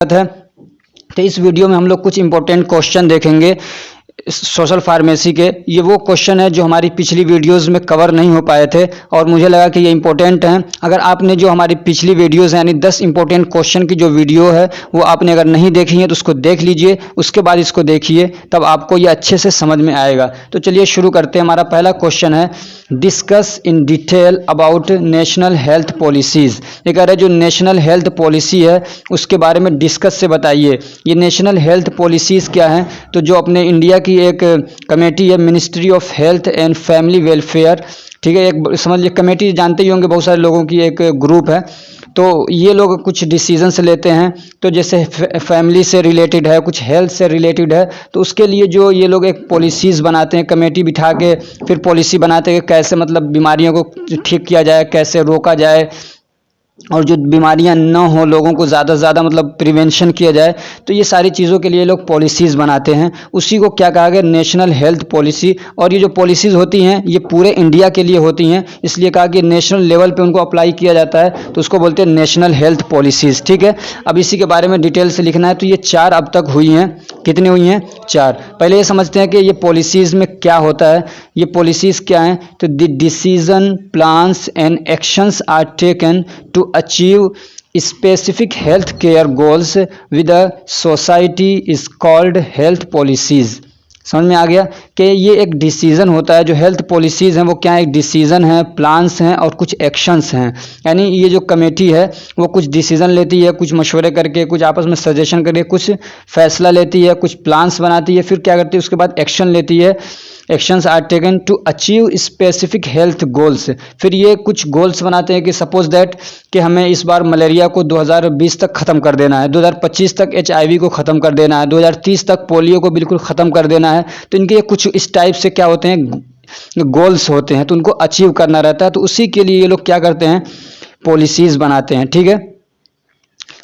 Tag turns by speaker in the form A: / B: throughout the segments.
A: है। तो इस वीडियो में हम लोग कुछ इंपॉर्टेंट क्वेश्चन देखेंगे सोशल फार्मेसी के। ये वो क्वेश्चन है जो हमारी पिछली वीडियोस में कवर नहीं हो पाए थे और मुझे लगा कि ये इंपॉर्टेंट हैं। अगर आपने जो हमारी पिछली वीडियोस यानी 10 इंपॉर्टेंट क्वेश्चन की जो वीडियो है वो आपने अगर नहीं देखी है तो उसको देख लीजिए, उसके बाद इसको देखिए, तब आपको ये अच्छे से समझ में आएगा। तो चलिए शुरू करते हैं। हमारा पहला क्वेश्चन है, discuss in detail about national health policies. ये कह रहे हैं जो नेशनल हेल्थ पॉलिसी है उसके बारे में डिस्कस से बताइए। ये नेशनल हेल्थ पॉलिसीज़ क्या हैं? तो जो अपने इंडिया की एक कमेटी है, ministry of health and family welfare, ठीक है, एक समझ लीजिए कमेटी, जानते ही होंगे बहुत सारे लोगों की एक ग्रुप है। तो ये लोग कुछ डिसीजंस लेते हैं, तो जैसे फैमिली से रिलेटेड है, कुछ हेल्थ से रिलेटेड है, तो उसके लिए जो ये लोग एक पॉलिसीज़ बनाते हैं, कमेटी बिठा के फिर पॉलिसी बनाते हैं कि कैसे मतलब बीमारियों को ठीक किया जाए, कैसे रोका जाए और जो बीमारियां न हो लोगों को ज़्यादा से ज़्यादा मतलब प्रिवेंशन किया जाए। तो ये सारी चीज़ों के लिए लोग पॉलिसीज़ बनाते हैं, उसी को क्या कहा गया, नेशनल हेल्थ पॉलिसी। और ये जो पॉलिसीज़ होती हैं ये पूरे इंडिया के लिए होती हैं, इसलिए कहा कि नेशनल लेवल पे उनको अप्लाई किया जाता है, तो उसको बोलते हैं नेशनल हेल्थ पॉलिसीज़। ठीक है, अब इसी के बारे में डिटेल से लिखना है। तो ये 4 अब तक हुई हैं। कितनी हुई हैं? 4। पहले ये समझते हैं कि ये पॉलिसीज़ में क्या होता है। ये पॉलिसीज़ क्या हैं? तो the decision, plans and actions are taken to achieve specific health care goals with a society is called health policies। समझ में आ गया कि ये एक डिसीजन होता है। जो हेल्थ पॉलिसीज़ हैं वो क्या है? एक डिसीजन है, प्लान्स हैं और कुछ एक्शंस हैं। यानी ये जो कमेटी है वो कुछ डिसीजन लेती है, कुछ मशवरे करके, कुछ आपस में सजेशन करके कुछ फैसला लेती है, कुछ प्लान्स बनाती है, फिर क्या करती है उसके बाद एक्शन लेती है। Actions are taken to achieve specific health goals. फिर ये कुछ गोल्स बनाते हैं कि सपोज दैट कि हमें इस बार मलेरिया को 2020 तक ख़त्म कर देना है, 2025 तक HIV को ख़त्म कर देना है, 2030 तक पोलियो को बिल्कुल ख़त्म कर देना है। तो इनके कुछ इस टाइप से क्या होते हैं, गोल्स होते हैं, तो उनको अचीव करना रहता है। तो उसी के लिए ये लोग क्या करते हैं, पॉलिसीज़ बनाते हैं। ठीक है,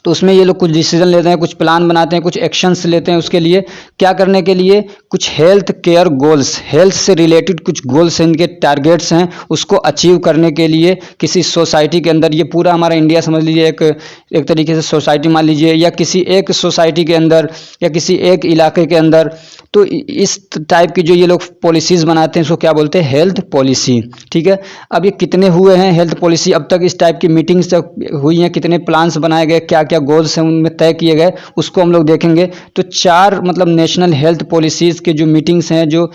A: तो उसमें ये लोग कुछ डिसीजन लेते हैं, कुछ प्लान बनाते हैं, कुछ एक्शंस लेते हैं। उसके लिए क्या करने के लिए, कुछ हेल्थ केयर गोल्स, हेल्थ से रिलेटेड कुछ गोल्स हैं, इनके टारगेट्स हैं, उसको अचीव करने के लिए किसी सोसाइटी के अंदर, ये पूरा हमारा इंडिया समझ लीजिए एक तरीके से सोसाइटी मान लीजिए, या किसी एक सोसाइटी के अंदर या किसी एक इलाके के अंदर, तो इस टाइप की जो ये लोग पॉलिसीज़ बनाते हैं उसको क्या बोलते हैं, हेल्थ पॉलिसी। ठीक है, अब ये कितने हुए हैं हेल्थ पॉलिसी अब तक, इस टाइप की मीटिंग्स हुई हैं, कितने प्लान्स बनाए गए, क्या क्या गोल्स हैं उनमें तय किए गए, उसको हम लोग देखेंगे। तो 4 मतलब नेशनल हेल्थ पॉलिसीज़ के जो मीटिंग्स हैं, जो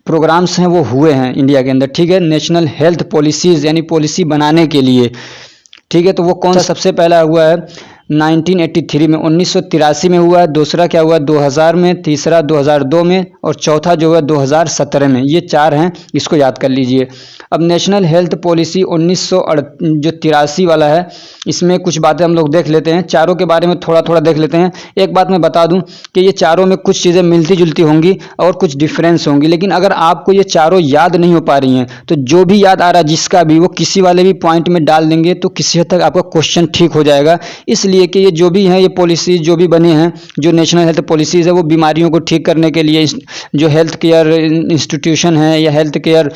A: प्रोग्राम्स हैं वो हुए हैं इंडिया के अंदर। ठीक है, नेशनल हेल्थ पॉलिसीज़ यानी पॉलिसी बनाने के लिए। ठीक है, तो वो कौन सा सबसे पहला हुआ है 1983 में, 1983 में हुआ है। दूसरा क्या हुआ 2000 में, तीसरा 2002 में और चौथा जो है 2017 में। ये 4 हैं, इसको याद कर लीजिए। अब नेशनल हेल्थ पॉलिसी 1983 वाला है, इसमें कुछ बातें हम लोग देख लेते हैं, चारों के बारे में थोड़ा थोड़ा देख लेते हैं। एक बात मैं बता दूं कि ये चारों में कुछ चीज़ें मिलती जुलती होंगी और कुछ डिफरेंस होंगी, लेकिन अगर आपको ये चारों याद नहीं हो पा रही हैं तो जो भी याद आ रहा है जिसका भी, वो किसी वाले भी पॉइंट में डाल देंगे तो किसी हद तक आपका क्वेश्चन ठीक हो जाएगा। इसलिए कि ये जो भी हैं, ये पॉलिसी जो भी बने हैं, जो नेशनल हेल्थ पॉलिसीज़ है, वो बीमारियों को ठीक करने के लिए जो हेल्थ केयर इंस्टीट्यूशन है या हेल्थ केयर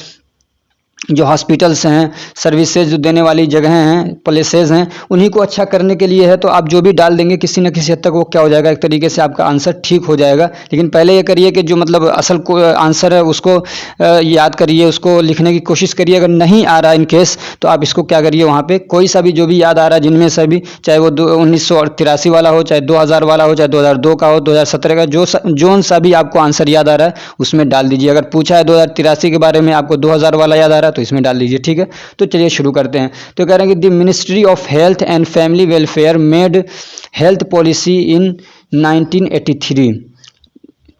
A: जो हॉस्पिटल्स हैं, सर्विसेज जो देने वाली जगहें हैं, प्लेसेस हैं, उन्हीं को अच्छा करने के लिए है। तो आप जो भी डाल देंगे किसी न किसी हद तक वो क्या हो जाएगा, एक तरीके से आपका आंसर ठीक हो जाएगा। लेकिन पहले ये करिए कि जो मतलब असल को आंसर है उसको याद करिए, उसको लिखने की कोशिश करिए। अगर नहीं आ रहा इन केस तो आप इसको क्या करिए, वहाँ पे कोई सा भी जो भी याद आ रहा है जिनमें से भी, चाहे वो 1983 वाला हो, चाहे 2000 वाला हो, चाहे 2002 का हो, 2017 का, जो सा भी आपको आंसर याद आ रहा है उसमें डाल दीजिए। अगर पूछा है 2083 के बारे में, आपको 2000 वाला याद आ रहा है तो इसमें डाल दीजिए। ठीक है, तो चलिए शुरू करते हैं। तो कह रहे हैं कि the ministry of health and family welfare made health policy in 1983।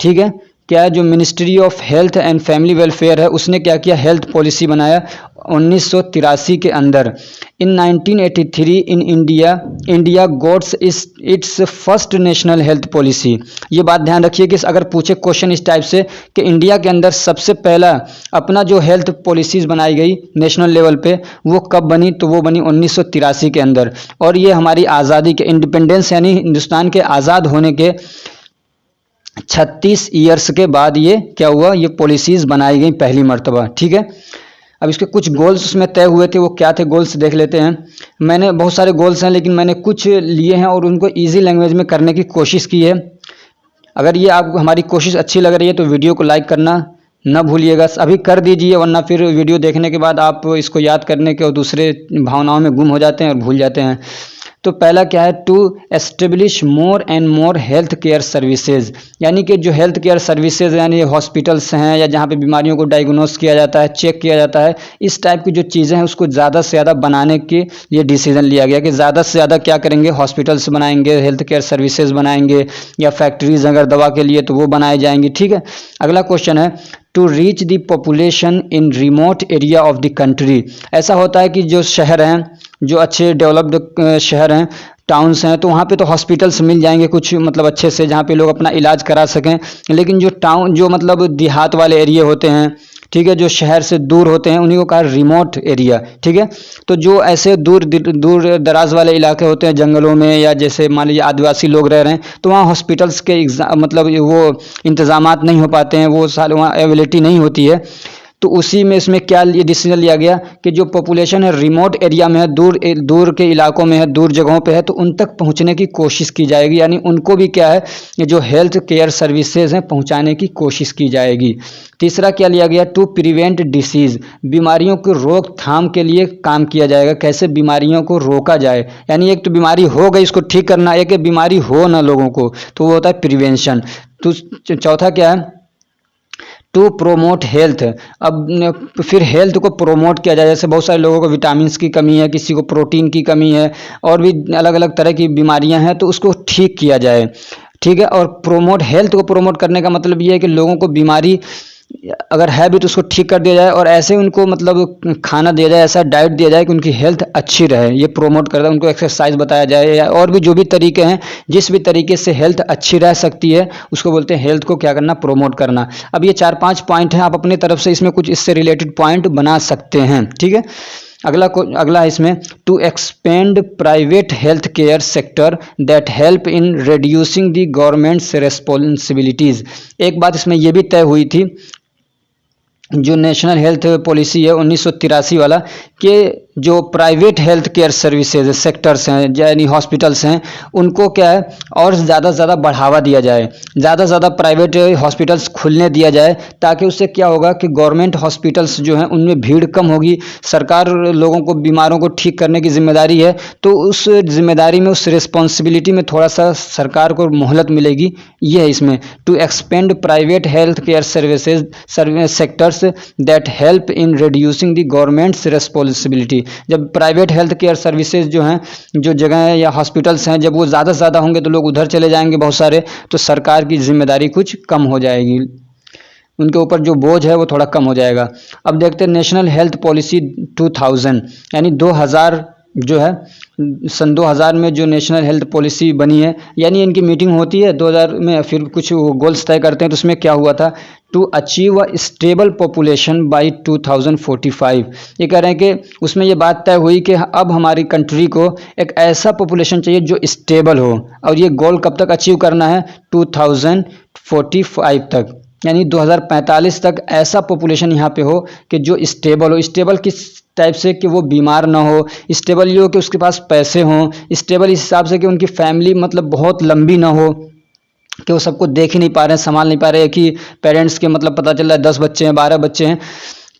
A: ठीक है, क्या जो ministry of health and family welfare है उसने क्या किया, हेल्थ पॉलिसी बनाया 1983 के अंदर। इन 1983 in India goats it's first national health policy. ये बात ध्यान रखिए कि अगर पूछे क्वेश्चन इस टाइप से कि इंडिया के अंदर सबसे पहला अपना जो हेल्थ पॉलिसीज़ बनाई गई नेशनल लेवल पे वो कब बनी, तो वो बनी 1983 के अंदर। और ये हमारी आज़ादी के, इंडिपेंडेंस यानी हिंदुस्तान के आज़ाद होने के 36 ईयर्स के बाद ये क्या हुआ, ये पॉलिसीज़ बनाई गई पहली मर्तबा। ठीक है, अब इसके कुछ गोल्स उसमें तय हुए थे, वो क्या थे गोल्स देख लेते हैं। मैंने बहुत सारे गोल्स हैं लेकिन मैंने कुछ लिए हैं और उनको ईजी लैंग्वेज में करने की कोशिश की है। अगर ये आपको हमारी कोशिश अच्छी लग रही है तो वीडियो को लाइक करना न भूलिएगा, अभी कर दीजिए, वरना फिर वीडियो देखने के बाद आप इसको याद करने के और दूसरे भावनाओं में गुम हो जाते हैं और भूल जाते हैं। तो पहला क्या है, to establish more and more health care services, यानी कि जो हेल्थ केयर सर्विसेज यानी हॉस्पिटल्स हैं या जहाँ पे बीमारियों को डायग्नोस किया जाता है, चेक किया जाता है, इस टाइप की जो चीज़ें हैं उसको ज़्यादा से ज़्यादा बनाने के लिए डिसीजन लिया गया कि ज़्यादा से ज़्यादा क्या करेंगे, हॉस्पिटल्स बनाएंगे, हेल्थ केयर सर्विसेज बनाएंगे, या फैक्ट्रीज अगर दवा के लिए तो वो बनाई जाएंगी। ठीक है, अगला क्वेश्चन है to reach the population in remote area of the country. ऐसा होता है कि जो शहर हैं, जो अच्छे डेवलप्ड शहर हैं, टाउन्स हैं, तो वहाँ पे तो हॉस्पिटल्स मिल जाएंगे कुछ मतलब अच्छे से, जहाँ पे लोग अपना इलाज करा सकें। लेकिन जो टाउन जो मतलब देहात वाले एरिया होते हैं, ठीक है, जो शहर से दूर होते हैं, उन्हीं को कहा रिमोट एरिया। ठीक है, तो जो ऐसे दूर दूर दराज वाले इलाके होते हैं जंगलों में, या जैसे मान लीजिए आदिवासी लोग रह रहे हैं, तो वहाँ हॉस्पिटल्स के मतलब वो इंतजामात नहीं हो पाते हैं, वो सारे वहाँ अवेलेबिलिटी नहीं होती है। तो उसी में इसमें क्या डिसीजन लिया गया कि जो पॉपुलेशन है रिमोट एरिया में है, दूर के इलाकों में है, दूर जगहों पे है, तो उन तक पहुंचने की कोशिश की जाएगी, यानी उनको भी क्या है, ये जो हेल्थ केयर सर्विसेज हैं पहुंचाने की कोशिश की जाएगी। तीसरा क्या लिया गया, टू प्रिवेंट डिसीज़, बीमारियों की रोकथाम के लिए काम किया जाएगा, कैसे बीमारियों को रोका जाए, यानी एक तो बीमारी हो गई इसको ठीक करना, एक बीमारी हो ना लोगों को, तो वो होता है प्रिवेंशन। तो चौथा क्या है, टू प्रोमोट हेल्थ, अब फिर हेल्थ को प्रोमोट किया जाए, जैसे बहुत सारे लोगों को विटामिन की कमी है, किसी को प्रोटीन की कमी है, और भी अलग अलग तरह की बीमारियां हैं, तो उसको ठीक किया जाए। ठीक है, और प्रोमोट हेल्थ को प्रोमोट करने का मतलब ये है कि लोगों को बीमारी अगर है भी तो उसको ठीक कर दिया जाए, और ऐसे उनको मतलब खाना दिया जाए, ऐसा डाइट दिया जाए कि उनकी हेल्थ अच्छी रहे, ये प्रोमोट करता है। उनको एक्सरसाइज बताया जाए, या और भी जो भी तरीके हैं, जिस भी तरीके से हेल्थ अच्छी रह सकती है उसको बोलते हैं हेल्थ को क्या करना, प्रोमोट करना। अब ये 4-5 पॉइंट हैं, आप अपनी तरफ से इसमें कुछ इससे रिलेटेड पॉइंट बना सकते हैं। ठीक है, अगला इसमें to expand private health care sector that help in reducing the government's responsibilities. एक बात इसमें यह भी तय हुई थी, जो नेशनल हेल्थ पॉलिसी है 1983 वाला, कि जो private health care services sectors हैं यानी हॉस्पिटल्स हैं, उनको क्या है और ज़्यादा से ज़्यादा बढ़ावा दिया जाए, ज़्यादा से ज़्यादा प्राइवेट हॉस्पिटल्स खुलने दिया जाए, ताकि उससे क्या होगा कि गवर्नमेंट हॉस्पिटल्स जो हैं उनमें भीड़ कम होगी। सरकार लोगों को बीमारों को ठीक करने की जिम्मेदारी है, तो उस जिम्मेदारी में, उस रिस्पॉन्सिबिलिटी में थोड़ा सा सरकार को मोहलत मिलेगी। ये है इसमें to expand private health care services sectors that help in reducing the government's responsibility. जब प्राइवेट हेल्थ केयर सर्विसेज जो हैं, जो जगह है या हॉस्पिटल्स हैं, जब वो ज़्यादा से ज़्यादा होंगे तो लोग उधर चले जाएंगे बहुत सारे, तो सरकार की जिम्मेदारी कुछ कम हो जाएगी, उनके ऊपर जो बोझ है वो थोड़ा कम हो जाएगा। अब देखते हैं नेशनल हेल्थ पॉलिसी 2000, यानी 2000 जो है, सन 2000 में जो नेशनल हेल्थ पॉलिसी बनी है, यानी इनकी मीटिंग होती है 2000 में, फिर कुछ गोल्स तय करते हैं। तो उसमें क्या हुआ था, to achieve a stable population by 2045। ये कह रहे हैं कि उसमें ये बात तय हुई कि अब हमारी कंट्री को एक ऐसा पॉपुलेशन चाहिए जो स्टेबल हो, और ये गोल कब तक अचीव करना है, 2045 तक, यानी 2045 तक ऐसा पॉपुलेशन यहाँ पे हो कि जो स्टेबल हो। स्टेबल किस टाइप से, कि वो बीमार ना हो, स्टेबल ये हो कि उसके पास पैसे हों, स्टेबल इस हिसाब से कि उनकी फैमिली मतलब बहुत लंबी ना हो, कि वो सबको देख ही नहीं पा रहे हैं, संभाल नहीं पा रहे हैं, कि पेरेंट्स के मतलब पता चल रहा है 10 बच्चे हैं, 12 बच्चे हैं।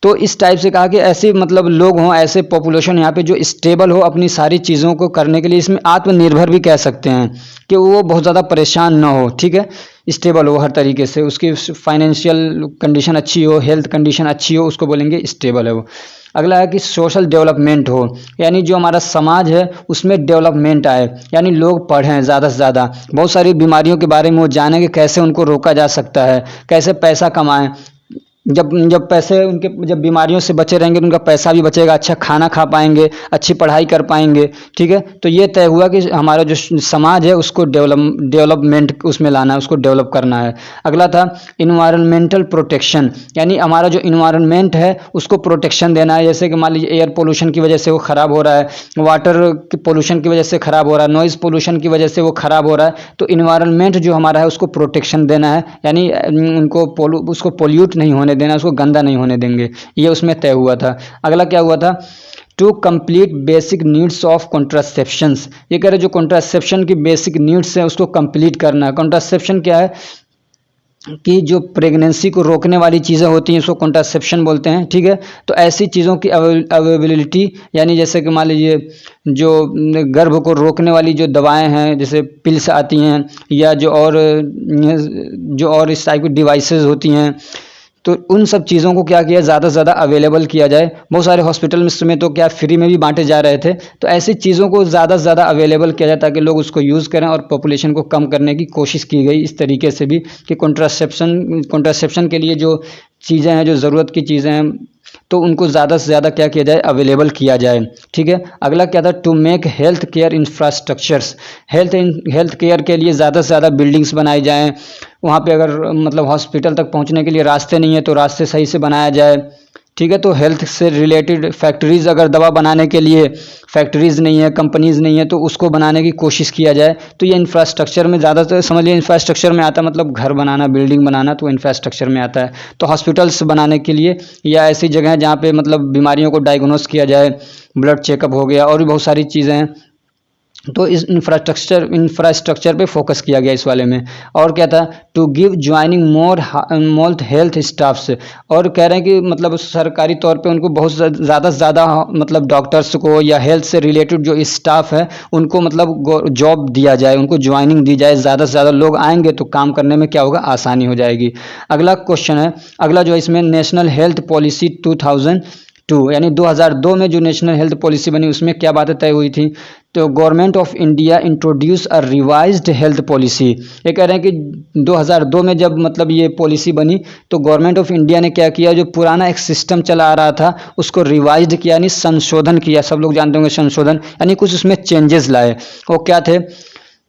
A: तो इस टाइप से कहा कि ऐसे मतलब लोग हों, ऐसे पॉपुलेशन यहाँ पे जो स्टेबल हो अपनी सारी चीज़ों को करने के लिए, इसमें आत्मनिर्भर भी कह सकते हैं, कि वो बहुत ज़्यादा परेशान ना हो। ठीक है, स्टेबल हो हर तरीके से, उसकी फाइनेंशियल कंडीशन अच्छी हो, हेल्थ कंडीशन अच्छी हो, उसको बोलेंगे स्टेबल है वो। अगला है कि सोशल डेवलपमेंट हो, यानी जो हमारा समाज है उसमें डेवलपमेंट आए, यानी लोग पढ़ें ज़्यादा से ज़्यादा, बहुत सारी बीमारियों के बारे में वो जानें कि कैसे उनको रोका जा सकता है, कैसे पैसा कमाएं। जब पैसे उनके, जब बीमारियों से बचे रहेंगे तो उनका पैसा भी बचेगा, अच्छा खाना खा पाएंगे, अच्छी पढ़ाई कर पाएंगे। ठीक है, तो ये तय हुआ कि हमारा जो समाज है उसको डेवलपमेंट उसमें लाना है, उसको डेवलप करना है। अगला था इन्वायरमेंटल प्रोटेक्शन, यानी हमारा जो इन्वायरमेंट है उसको प्रोटेक्शन देना है। जैसे कि मान लीजिए एयर पोल्यूशन की वजह से वो ख़राब हो रहा है, वाटर पोल्यूशन की वजह से ख़राब हो रहा है, नॉइज़ पोल्यूशन की वजह से वो ख़राब हो रहा है, तो इन्वायरमेंट जो हमारा है उसको प्रोटेक्शन देना है, यानी उनको उसको पोल्यूट नहीं होने होने देना, उसको गंदा नहीं होने देंगे, ये उसमें तय हुआ था। अगला क्या हुआ था, to complete basic needs of contraceptions, ये कह रहे जो कॉन्ट्रासेप्शन की बेसिक नीड्स है उसको कंप्लीट करना है। कॉन्ट्रासेप्शन क्या है कि जो प्रेगनेंसी को रोकने वाली चीज़ें होती हैं उसको कॉन्ट्रासेप्शन बोलते हैं, ठीक है। तो ऐसी चीज़ों की अवेलेबिलिटी, यानी जैसे कि मान लीजिए जो गर्भ को रोकने वाली जो दवाएं हैं, जैसे पिल्स आती हैं या जो और इस टाइप की डिवाइसेस होती हैं, तो उन सब चीज़ों को क्या किया, ज़्यादा से ज़्यादा अवेलेबल किया जाए। बहुत सारे हॉस्पिटल में तो क्या फ्री में भी बांटे जा रहे थे, तो ऐसी चीज़ों को ज़्यादा से ज़्यादा अवेलेबल किया जाए ताकि लोग उसको यूज़ करें, और पॉपुलेशन को कम करने की कोशिश की गई इस तरीके से भी कि कॉन्ट्रासेप्शन के लिए जो चीज़ें हैं, जो ज़रूरत की चीज़ें हैं, तो उनको ज़्यादा से ज़्यादा क्या किया जाए, अवेलेबल किया जाए, ठीक है। अगला क्या था, to make health care infrastructures, health care के लिए ज़्यादा से ज़्यादा बिल्डिंग्स बनाई जाएँ। वहाँ पे अगर मतलब हॉस्पिटल तक पहुँचने के लिए रास्ते नहीं है तो रास्ते सही से बनाया जाए, ठीक है। तो हेल्थ से रिलेटेड फैक्ट्रीज़, अगर दवा बनाने के लिए फैक्ट्रीज़ नहीं है, कंपनीज़ नहीं है, तो उसको बनाने की कोशिश किया जाए। तो ये इंफ्रास्ट्रक्चर में ज़्यादातर समझ लिया, इंफ्रास्ट्रक्चर में आता है मतलब घर बनाना, बिल्डिंग बनाना, तो इंफ्रास्ट्रक्चर में आता है। तो हॉस्पिटल्स बनाने के लिए या ऐसी जगह जहाँ पे मतलब बीमारियों को डायग्नोस किया जाए, ब्लड चेकअप हो गया और भी बहुत सारी चीज़ें हैं, तो इस इंफ्रास्ट्रक्चर पे फोकस किया गया इस वाले में। और क्या था, to give joining more health staffs, और कह रहे हैं कि मतलब सरकारी तौर पे उनको बहुत ज़्यादा से ज़्यादा मतलब डॉक्टर्स को या हेल्थ से रिलेटेड जो स्टाफ है उनको मतलब जॉब दिया जाए, उनको ज्वाइनिंग दी जाए। ज़्यादा से ज़्यादा लोग आएंगे तो काम करने में क्या होगा, आसानी हो जाएगी। अगला क्वेश्चन है, अगला जो इसमें नेशनल हेल्थ पॉलिसी 2002, यानी 2002 में जो नेशनल हेल्थ पॉलिसी बनी उसमें क्या बातें तय हुई थी। तो government of India introduce a revised health policy, ये कह रहे हैं कि 2002 में जब मतलब ये पॉलिसी बनी तो गवर्नमेंट ऑफ इंडिया ने क्या किया, जो पुराना एक सिस्टम चला आ रहा था उसको रिवाइज्ड किया, यानी संशोधन किया। सब लोग जानते होंगे संशोधन, यानी कुछ उसमें चेंजेस लाए। वो क्या थे,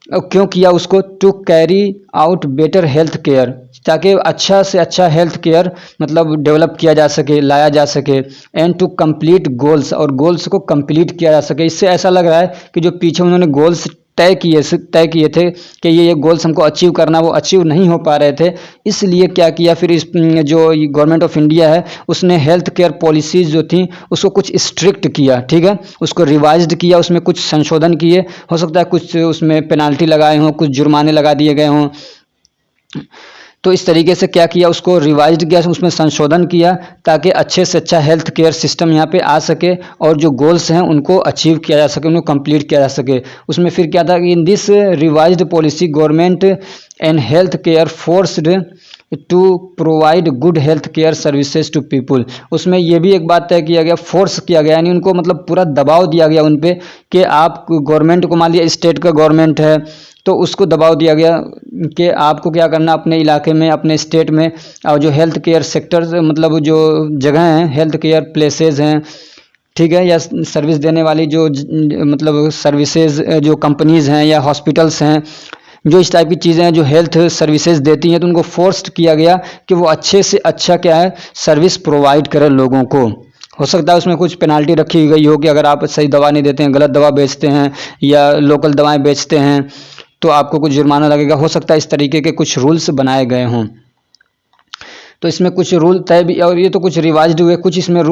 A: क्यों किया उसको, to carry out better health care, ताकि अच्छा से अच्छा हेल्थ केयर मतलब डेवलप किया जा सके, लाया जा सके। एंड टू कंप्लीट गोल्स, और गोल्स को कंप्लीट किया जा सके। इससे ऐसा लग रहा है कि जो पीछे उन्होंने गोल्स तय किए थे कि ये गोल्स हमको अचीव करना, वो अचीव नहीं हो पा रहे थे। इसलिए क्या किया फिर, इस जो गवर्नमेंट ऑफ इंडिया है उसने हेल्थ केयर पॉलिसीज़ जो थी उसको कुछ स्ट्रिक्ट किया, ठीक है, उसको रिवाइज्ड किया, उसमें कुछ संशोधन किए। हो सकता है कुछ उसमें पेनाल्टी लगाए हों, कुछ जुर्माने लगा दिए गए हों। तो इस तरीके से क्या किया, उसको रिवाइज्ड किया, उसमें संशोधन किया ताकि अच्छे से अच्छा हेल्थ केयर सिस्टम यहाँ पे आ सके और जो गोल्स हैं उनको अचीव किया जा सके, उनको कंप्लीट किया जा सके। उसमें फिर क्या था कि in this revised policy government and health care forced to provide good health care services to people. उसमें यह भी एक बात तय किया गया, फोर्स किया गया, यानी उनको मतलब पूरा दबाव दिया गया उन पे कि आप गवर्नमेंट को, मान लिया स्टेट का गवर्नमेंट है तो उसको दबाव दिया गया कि आपको क्या करना, अपने इलाके में, अपने स्टेट में, और जो हेल्थ केयर सेक्टर मतलब जो जगह हैं, हेल्थ केयर प्लेसेस हैं, ठीक है, या सर्विस देने वाली जो मतलब सर्विसेज जो कंपनीज़ हैं या हॉस्पिटल्स हैं, जो इस टाइप की चीज़ें हैं जो हेल्थ सर्विसेज देती हैं, तो उनको फोर्स्ड किया गया कि वो अच्छे से अच्छा क्या है, सर्विस प्रोवाइड करें लोगों को। हो सकता है उसमें कुछ पेनाल्टी रखी गई हो कि अगर आप सही दवा नहीं देते हैं, गलत दवा बेचते हैं या लोकल दवाएं बेचते हैं तो आपको कुछ जुर्माना लगेगा। हो सकता है इस तरीके के कुछ रूल्स बनाए गए हों। तो इसमें कुछ रूल तय भी, और ये तो कुछ रिवाइज्ड हुए, कुछ इसमें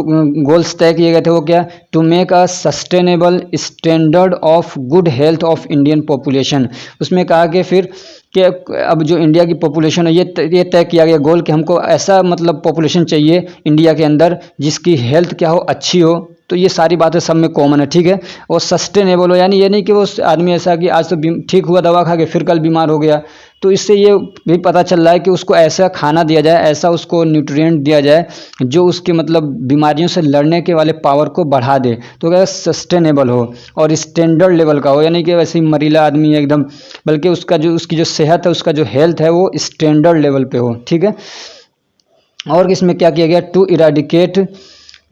A: गोल्स तय किए गए थे। वो क्या, to make a sustainable standard of good health of Indian population. उसमें कहा कि फिर कि अब जो इंडिया की पॉपुलेशन है, ये तय किया गया गोल कि हमको ऐसा मतलब पॉपुलेशन चाहिए इंडिया के अंदर जिसकी हेल्थ क्या हो, अच्छी हो। तो ये सारी बातें सब में कॉमन है, ठीक है। और सस्टेनेबल हो, यानी ये नहीं कि वो आदमी ऐसा कि आज तो ठीक हुआ दवा खा के फिर कल बीमार हो गया। तो इससे ये भी पता चल रहा है कि उसको ऐसा खाना दिया जाए, ऐसा उसको न्यूट्रिएंट दिया जाए जो उसके मतलब बीमारियों से लड़ने के वाले पावर को बढ़ा दे। तो क्या सस्टेनेबल हो और स्टैंडर्ड लेवल का हो, यानी कि वैसे ही मरीला आदमी है एकदम, बल्कि उसकी जो सेहत है, उसका जो हेल्थ है वो स्टैंडर्ड लेवल पे हो, ठीक है। और इसमें क्या किया गया, टू इराडिकेट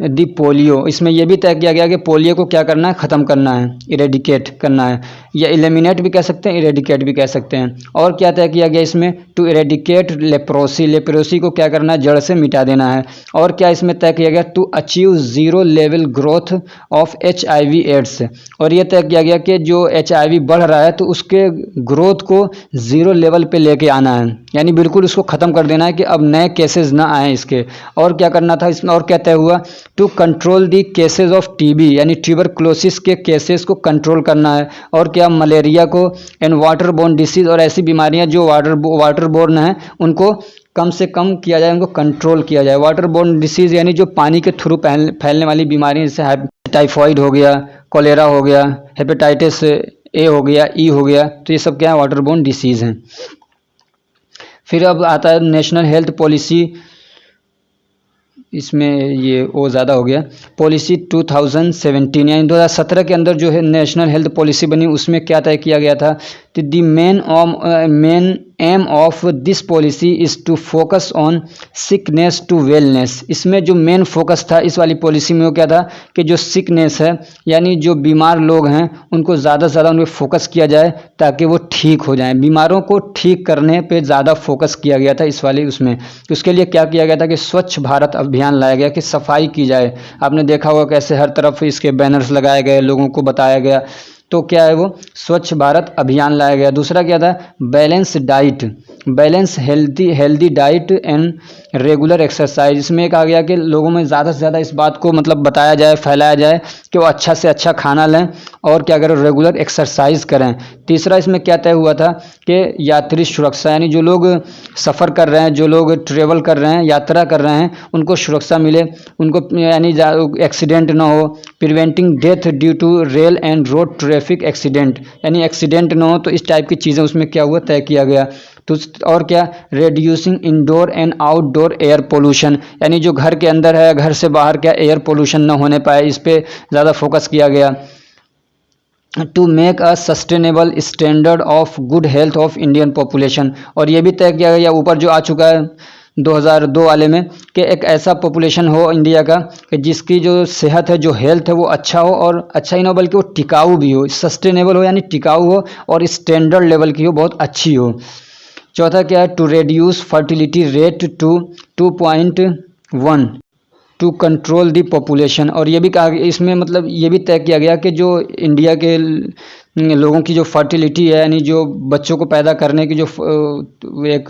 A: दी पोलियो। इसमें यह भी तय किया गया कि पोलियो को क्या करना है, ख़त्म करना है, इरेडिकेट करना है, या एलिमिनेट भी कह सकते हैं, इरेडिकेट भी कह सकते हैं। और क्या तय किया गया इसमें, टू इरेडिकेट लेप्रोसी, लेप्रोसी को क्या करना है, जड़ से मिटा देना है। और क्या इसमें तय किया गया, to achieve zero level growth of HIV AIDS. और यह तय किया गया कि जो HIV बढ़ रहा है तो उसके ग्रोथ को ज़ीरो लेवल पे लेके आना है। यानी बिल्कुल उसको ख़त्म कर देना है कि अब नए केसेस ना आए इसके। और क्या करना था इसमें, और क्या तय हुआ, to control the cases of TB यानी ट्यूबरक्लोसिस के केसेस को कंट्रोल करना है। और क्या, मलेरिया को, एंड वाटर बोर्न डिसीज़ और ऐसी बीमारियां जो वाटर बोर्न हैं उनको कम से कम किया जाए, उनको कंट्रोल किया जाए। वाटर बोर्न डिसीज़ यानी जो पानी के थ्रू फैलने वाली बीमारियां, जैसे टाइफॉइड हो गया, कोलेरा हो गया, हेपेटाइटिस ए हो गया, ई हो गया, तो ये सब क्या है, वाटर बोर्न डिसीज़ हैं। फिर अब आता है नेशनल हेल्थ पॉलिसी, इसमें ये वो ज़्यादा हो गया, पॉलिसी 2017 यानी 2017 के अंदर जो है नेशनल हेल्थ पॉलिसी बनी, उसमें क्या तय किया गया था, तो the main aim of this policy is to focus on sickness to wellness. इसमें जो मेन फोकस था इस वाली पॉलिसी में वो क्या था कि जो सिकनेस है यानी जो बीमार लोग हैं उनको ज़्यादा से ज़्यादा उन पर फोकस किया जाए ताकि वो ठीक हो जाएं। बीमारों को ठीक करने पे ज़्यादा फोकस किया गया था इस वाली उसमें। तो उसके लिए क्या किया गया था कि स्वच्छ भारत अभियान लाया गया कि सफाई की जाए। आपने देखा होगा कैसे हर तरफ इसके बैनर्स लगाए गए, लोगों को बताया गया, तो क्या है वो स्वच्छ भारत अभियान लाया गया। दूसरा क्या था, balance diet, balance healthy diet and regular exercise. इसमें एक आ गया कि लोगों में ज़्यादा से ज़्यादा इस बात को मतलब बताया जाए, फैलाया जाए कि वो अच्छा से अच्छा खाना लें और क्या करें, रेगुलर एक्सरसाइज करें। तीसरा इसमें क्या तय हुआ था कि यात्री सुरक्षा यानी जो लोग सफ़र कर रहे हैं, जो लोग ट्रेवल कर रहे हैं, यात्रा कर रहे हैं, उनको सुरक्षा मिले, उनको यानी एक्सीडेंट ना हो, preventing death due to rail and road traffic accident यानी एक्सीडेंट ना हो, तो इस टाइप की चीज़ें उसमें क्या हुआ, तय किया गया। तो और क्या, reducing indoor and outdoor air pollution यानी जो घर के अंदर है, घर से बाहर क्या एयर पोल्यूशन ना होने पाए, इस पर ज़्यादा फोकस किया गया। To make a sustainable standard of good health of Indian population, और ये भी तय किया गया ऊपर जो आ चुका है 2002 वाले में कि एक ऐसा पॉपुलेशन हो इंडिया का कि जिसकी जो सेहत है, जो हेल्थ है वो अच्छा हो, और अच्छा ही ना बल्कि वो टिकाऊ भी हो, सस्टेनेबल हो यानी टिकाऊ हो और स्टैंडर्ड लेवल की हो, बहुत अच्छी हो। चौथा क्या है, to reduce fertility rate to 2.1 to control the population, और ये भी कहा, इसमें मतलब ये भी तय किया गया कि जो इंडिया के लोगों की जो फर्टिलिटी है यानी जो बच्चों को पैदा करने की जो एक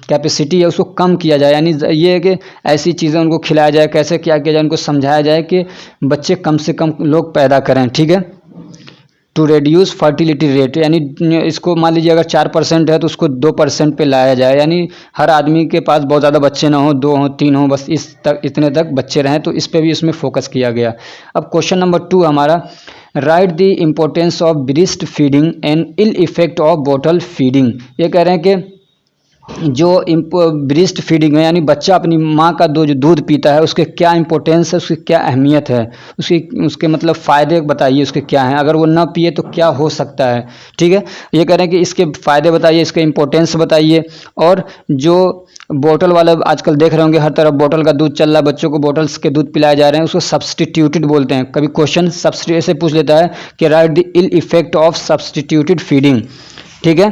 A: कैपेसिटी है उसको कम किया जाए। यानी ये है कि ऐसी चीज़ें उनको खिलाया जाए, कैसे क्या किया जाए, उनको समझाया जाए कि बच्चे कम से कम लोग पैदा करें, ठीक है। टू रेड्यूस फर्टिलिटी रेट यानी इसको मान लीजिए अगर 4% है तो उसको 2% पे लाया जाए, यानी हर आदमी के पास बहुत ज़्यादा बच्चे ना हो, 2 हो 3 हो, बस इतने तक बच्चे रहें, तो इस पे भी इसमें फोकस किया गया। अब क्वेश्चन नंबर 2 हमारा, write the importance of breast feeding and ill effect of bottle feeding. ये कह रहे हैं कि जो ब्रेस्ट फीडिंग है यानी बच्चा अपनी माँ का जो दूध पीता है उसके क्या इंपॉर्टेंस है, उसकी क्या अहमियत है, उसके मतलब फ़ायदे बताइए उसके क्या हैं, अगर वो ना पिए तो क्या हो सकता है, ठीक है। ये कह रहे हैं कि इसके फ़ायदे बताइए, इसके इंपॉर्टेंस बताइए, और जो बोतल वाला आजकल देख रहे होंगे हर तरफ बोतल का दूध चल रहा है, बच्चों को बोतल्स के दूध पिलाए जा रहे हैं, उसको सब्सटीट्यूटेड बोलते हैं। कभी क्वेश्चन सब्सटीट्यूट से पूछ लेता है कि write the ill effect of substituted feeding, ठीक है।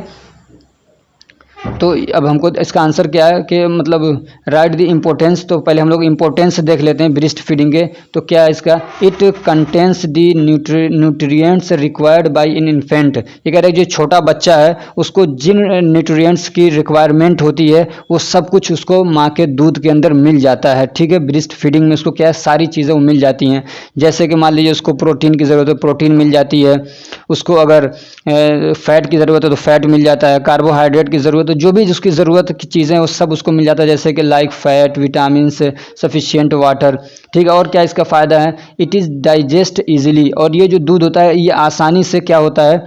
A: तो अब हमको इसका आंसर क्या है कि मतलब राइट द इम्पोर्टेंस, तो पहले हम लोग इम्पोर्टेंस देख लेते हैं ब्रेस्ट फीडिंग के। तो क्या है इसका, it contains the nutrients required by in infant. ये कह रहे हैं जो छोटा बच्चा है उसको जिन न्यूट्रिएंट्स की रिक्वायरमेंट होती है वो सब कुछ उसको माँ के दूध के अंदर मिल जाता है, ठीक है। ब्रेस्ट फीडिंग में उसको क्या है, सारी चीज़ें वो मिल जाती हैं। जैसे कि मान लीजिए उसको प्रोटीन की ज़रूरत है, प्रोटीन मिल जाती है, उसको अगर फैट की ज़रूरत है तो फैट मिल जाता है, कार्बोहाइड्रेट की ज़रूरत है, जो भी जिसकी ज़रूरत की चीज़ें वो सब उसको मिल जाता है, जैसे कि like fat, vitamin, sufficient water, ठीक है। और क्या इसका फ़ायदा है, इट इज़ डाइजेस्ट इजीली, और ये जो दूध होता है ये आसानी से क्या होता है,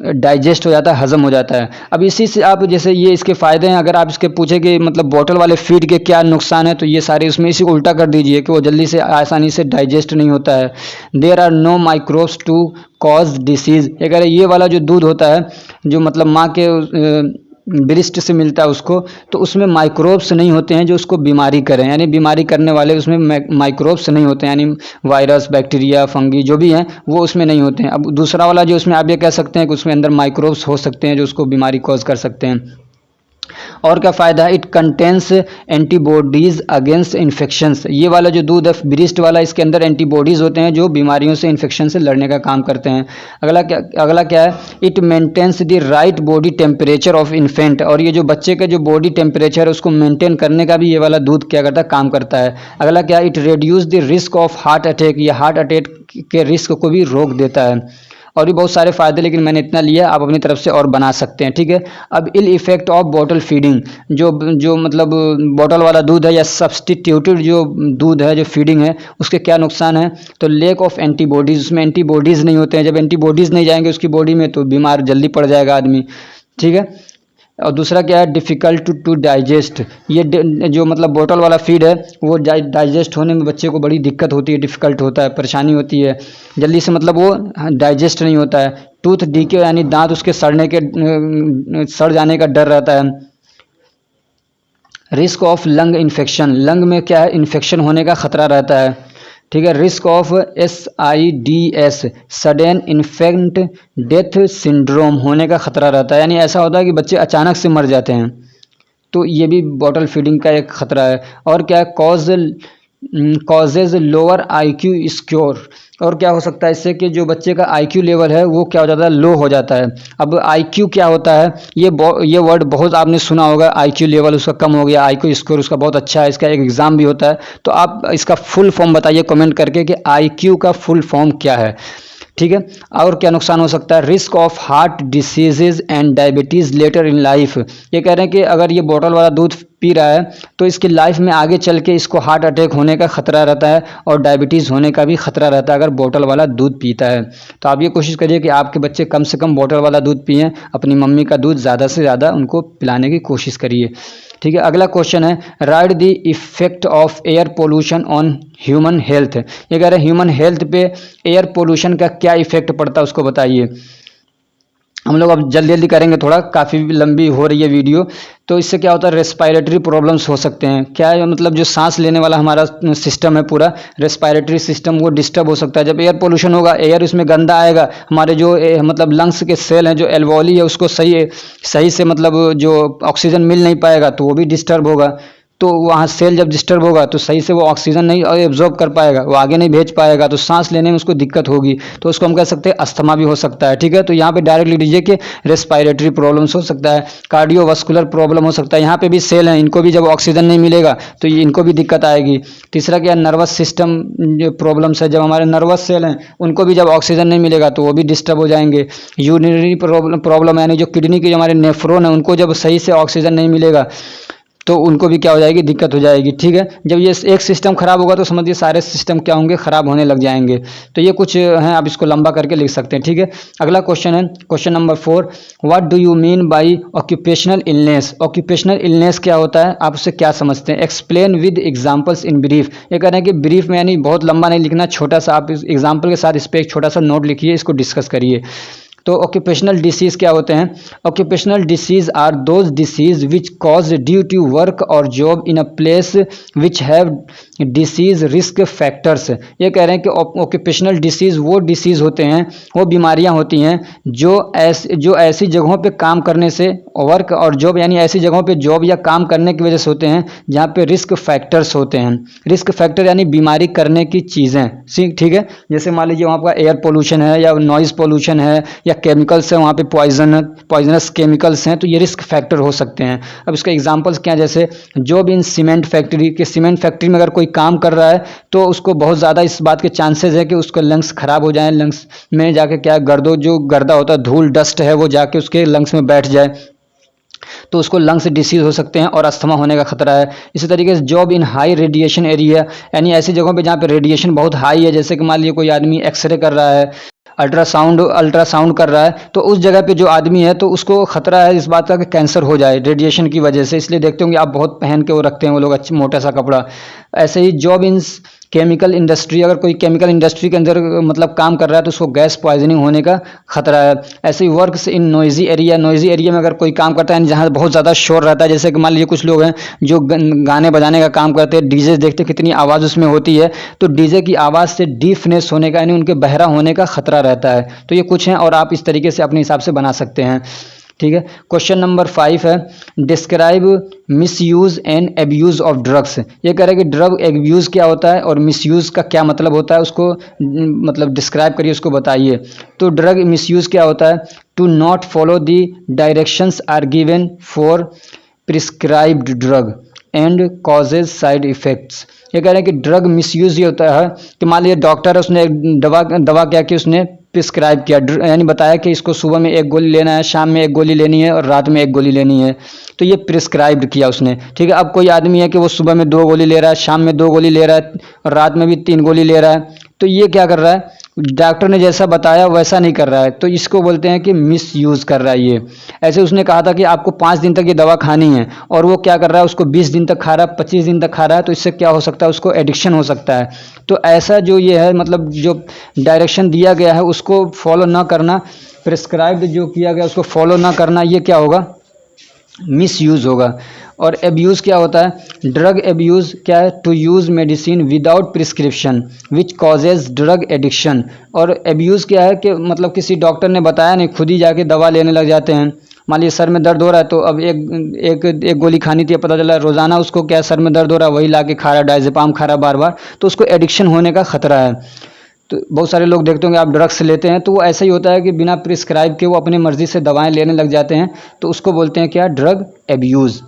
A: डाइजेस्ट हो जाता है, हजम हो जाता है। अब इसी से आप जैसे ये इसके फ़ायदे हैं, अगर आप इसके पूछे कि मतलब बोतल वाले फीड के क्या नुकसान है, तो ये सारे उसमें इसी को उल्टा कर दीजिए कि वो जल्दी से आसानी से डाइजेस्ट नहीं होता है। There are no microbes to cause disease. अगर ये वाला जो दूध होता है जो मतलब माँ के ब्रेस्ट से मिलता है उसको, तो उसमें माइक्रोब्स नहीं होते हैं जो उसको बीमारी करें, यानी बीमारी करने वाले उसमें माइक्रोब्स नहीं होते हैं, यानी वायरस, बैक्टीरिया, फंगी जो भी हैं वो उसमें नहीं होते हैं। अब दूसरा वाला जो उसमें आप ये कह सकते हैं कि उसमें अंदर माइक्रोब्स हो सकते हैं जो उसको बीमारी कॉज कर सकते हैं। और क्या फ़ायदा है, it contains antibodies against infections. ये वाला जो दूध है ब्रीस्ट वाला, इसके अंदर एंटीबॉडीज़ होते हैं जो बीमारियों से, इन्फेक्शन से लड़ने का काम करते हैं। अगला क्या है, it maintains the right body temperature of infant. और ये जो बच्चे का जो बॉडी टेम्परेचर है उसको मेंटेन करने का भी ये वाला दूध क्या करता है, काम करता है। अगला क्या है, it reduce the risk of heart attack. ये हार्ट अटैक के रिस्क को भी रोक देता है। और भी बहुत सारे फ़ायदे, लेकिन मैंने इतना लिया, आप अपनी तरफ से और बना सकते हैं, ठीक है। अब ill effect of bottle feeding, जो मतलब बॉटल वाला दूध है या सब्सटीट्यूटेड जो दूध है, जो फीडिंग है, उसके क्या नुकसान है। तो लेक ऑफ एंटीबॉडीज़, उसमें एंटीबॉडीज़ नहीं होते हैं। जब एंटीबॉडीज़ नहीं जाएंगे उसकी बॉडी में तो बीमार जल्दी पड़ जाएगा आदमी, ठीक है। और दूसरा क्या है, डिफ़िकल्ट टू डाइजेस्ट। ये जो मतलब बोतल वाला फीड है वो डाइजेस्ट होने में बच्चे को बड़ी दिक्कत होती है, डिफ़िकल्ट होता है, परेशानी होती है, जल्दी से मतलब वो डाइजेस्ट नहीं होता है। टूथ डीके यानी दांत उसके सड़ जाने का डर रहता है। Risk of lung infection, lung में क्या है, इन्फेक्शन होने का खतरा रहता है, ठीक है। Risk of SIDS, sudden infant death syndrome होने का खतरा रहता है, यानी ऐसा होता है कि बच्चे अचानक से मर जाते हैं, तो ये भी बॉटल फीडिंग का एक खतरा है। और क्या है, कॉजेज लोअर IQ स्कोर। और क्या हो सकता है इससे कि जो बच्चे का IQ लेवल है वो क्या हो जाता है, लो हो जाता है। अब IQ क्या होता है, ये वर्ड बहुत आपने सुना होगा, IQ लेवल उसका कम हो गया, IQ स्कोर उसका बहुत अच्छा है, इसका एक एग्ज़ाम भी होता है। तो आप इसका फुल फॉर्म बताइए कमेंट करके कि IQ का फुल फॉर्म क्या है, ठीक है। और क्या नुकसान हो सकता है, risk of heart diseases and diabetes later in life. ये कह रहे हैं कि अगर ये बोतल वाला दूध पी रहा है तो इसकी लाइफ में आगे चल के इसको हार्ट अटैक होने का खतरा रहता है और डायबिटीज़ होने का भी खतरा रहता है अगर बोतल वाला दूध पीता है। तो आप ये कोशिश करिए कि आपके बच्चे कम से कम बोतल वाला दूध पिएं, अपनी मम्मी का दूध ज़्यादा से ज़्यादा उनको पिलाने की कोशिश करिए, ठीक है। अगला क्वेश्चन है, right the effect of air pollution on human health. ये कह रहे हैं ह्यूमन हेल्थ पे एयर पोल्यूशन का क्या इफेक्ट पड़ता है उसको बताइए। हम लोग अब जल्दी जल्दी करेंगे, थोड़ा काफ़ी लंबी हो रही है वीडियो। तो इससे क्या होता है, रेस्पायरेटरी प्रॉब्लम्स हो सकते हैं। क्या है, मतलब जो सांस लेने वाला हमारा सिस्टम है, पूरा रेस्पायरेटरी सिस्टम वो डिस्टर्ब हो सकता है। जब एयर पोल्यूशन होगा, एयर उसमें गंदा आएगा, हमारे जो मतलब लंग्स के सेल हैं, जो एल्वोली है, उसको सही से मतलब जो ऑक्सीजन मिल नहीं पाएगा तो वो भी डिस्टर्ब होगा। तो वहाँ सेल जब डिस्टर्ब होगा तो सही से वो ऑक्सीजन नहीं एब्जॉर्ब कर पाएगा, वो आगे नहीं भेज पाएगा, तो सांस लेने में उसको दिक्कत होगी। तो उसको हम कह सकते हैं अस्थमा भी हो सकता है, ठीक है। तो यहाँ पे डायरेक्ट लिख लीजिए कि रेस्पायरेटरी प्रॉब्लम्स हो सकता है, कार्डियोवास्कुलर प्रॉब्लम हो सकता है। यहाँ पे भी सेल हैं, इनको भी जब ऑक्सीजन नहीं मिलेगा तो इनको भी दिक्कत आएगी। तीसरा क्या, नर्वस सिस्टम जो प्रॉब्लम्स है, जब हमारे नर्वस सेल हैं उनको भी जब ऑक्सीजन नहीं मिलेगा तो वो भी डिस्टर्ब हो जाएंगे। यूरिनरी प्रॉब्लम यानी जो किडनी के जो हमारे नेफ्रॉन है उनको जब सही से ऑक्सीजन नहीं मिलेगा तो उनको भी क्या हो जाएगी, दिक्कत हो जाएगी, ठीक है। जब ये एक सिस्टम खराब होगा तो समझिए सारे सिस्टम क्या होंगे, खराब होने लग जाएंगे। तो ये कुछ हैं, आप इसको लंबा करके लिख सकते हैं, ठीक है। अगला क्वेश्चन है, question number 4, what do you mean by occupational illness. Occupational illness क्या होता है, आप उससे क्या समझते हैं, explain with examples in brief. ये कह रहे हैं कि ब्रीफ में यानी बहुत लंबा नहीं लिखना, छोटा सा आप एग्जाम्पल के साथ इस पर एक छोटा सा नोट लिखिए, इसको डिस्कस करिए। तो ऑक्यूपेशनल डिसीज़ क्या होते हैं, occupational disease are those disease which cause due to work और job in a place which have disease risk factors. ये कह रहे हैं कि ऑक्यूपेशनल डिसीज़ वो डिसीज़ होते हैं, वो बीमारियां होती हैं जो ऐसी जगहों पे काम करने से, वर्क और जॉब यानी ऐसी जगहों पे जॉब या काम करने की वजह से होते हैं जहाँ पे रिस्क फैक्टर्स होते हैं। रिस्क फैक्टर यानी बीमारी करने की चीज़ें, ठीक है। जैसे मान लीजिए वहाँ पर एयर पोल्यूशन है या नॉइज़ पोल्यूशन है या केमिकल्स हैं, वहाँ पे पॉइजनस केमिकल्स हैं, तो ये रिस्क फैक्टर हो सकते हैं। अब इसका एग्जांपल्स क्या है, जैसे जॉब इन सीमेंट फैक्ट्री, के सीमेंट फैक्ट्री में अगर कोई काम कर रहा है तो उसको बहुत ज़्यादा इस बात के चांसेस है कि उसके लंग्स खराब हो जाएं, लंग्स में जाके क्या जो गर्दा होता है, धूल डस्ट है, वो जाके उसके लंग्स में बैठ जाए तो उसको लंग्स डिसीज हो सकते हैं और अस्थमा होने का खतरा है। इसी तरीके से job in high radiation area, यानी ऐसी जगहों पे जहाँ पे रेडिएशन बहुत हाई है, जैसे कि मान लीजिए कोई आदमी एक्सरे कर रहा है, अल्ट्रासाउंड कर रहा है, तो उस जगह पे जो आदमी है तो उसको खतरा है इस बात का कि कैंसर हो जाए रेडिएशन की वजह से। इसलिए देखते होंगे आप बहुत पहन के वो रखते हैं वो लोग अच्छी मोटा सा कपड़ा। ऐसे ही जॉब इन केमिकल इंडस्ट्री, अगर कोई केमिकल इंडस्ट्री के अंदर मतलब काम कर रहा है तो उसको गैस पॉइजनिंग होने का खतरा है। ऐसे he works in noisy area, noisy area में अगर कोई काम करता है जहाँ बहुत ज़्यादा शोर रहता है, जैसे कि मान लीजिए कुछ लोग हैं जो गाने बजाने का काम करते हैं, डीजे देखते कितनी आवाज़ उसमें होती है, तो डीजे की आवाज़ से डीफनेस होने का यानी उनके बहरा होने का खतरा रहता है। तो ये कुछ हैं और आप इस तरीके से अपने हिसाब से बना सकते हैं। ठीक है। क्वेश्चन नंबर 5 है, describe misuse and abuse of drugs. ये कह रहा है कि ड्रग एब्यूज क्या होता है और मिसयूज का क्या मतलब होता है, उसको मतलब डिस्क्राइब करिए, उसको बताइए। तो ड्रग मिसयूज क्या होता है, to not follow the directions are given for prescribed drug and causes side effects. ये कह रहे हैं कि ड्रग मिसयूज ये होता है कि मान लीजिए डॉक्टर है, उसने दवा क्या कि उसने प्रिस्क्राइब किया, यानी बताया कि इसको सुबह में 1 गोली लेना है, शाम में 1 गोली लेनी है और रात में 1 गोली लेनी है, तो ये प्रिस्क्राइब्ड किया उसने। ठीक है। अब कोई आदमी है कि वो सुबह में 2 गोली ले रहा है, शाम में 2 गोली ले रहा है और रात में भी 3 गोली ले रहा है, तो ये क्या कर रहा है, डॉक्टर ने जैसा बताया वैसा नहीं कर रहा है, तो इसको बोलते हैं कि मिस यूज़ कर रहा है ये। ऐसे उसने कहा था कि आपको 5 दिन तक ये दवा खानी है और वो क्या कर रहा है, उसको 20 दिन तक खा रहा है, 25 दिन तक खा रहा है, तो इससे क्या हो सकता है, उसको एडिक्शन हो सकता है। तो ऐसा जो ये है, मतलब जो डायरेक्शन दिया गया है उसको फॉलो ना करना, प्रिस्क्राइब्ड जो किया गया उसको फॉलो ना करना, ये क्या होगा, मिस यूज़ होगा। और एब्यूज़ क्या होता है, ड्रग एब्यूज़ क्या है, to use medicine without prescription which causes drug addiction. और एब्यूज़ क्या है कि मतलब किसी डॉक्टर ने बताया नहीं, खुद ही जाके दवा लेने लग जाते हैं। मान लीजिए सर में दर्द हो रहा है तो अब एक गोली खानी थी, पता चला रोज़ाना उसको क्या सर में दर्द हो रहा है, वही ला के खा रहा है, डायज़ेपाम खा रहा है बार बार, तो उसको एडिक्शन होने का खतरा है। तो बहुत सारे लोग देखते होंगे आप ड्रग्स लेते हैं तो वो ऐसा ही होता है कि बिना प्रिस्क्राइब के वो अपनी मर्ज़ी से दवाएं लेने लग जाते हैं, तो उसको बोलते हैं क्या, ड्रग एब्यूज़।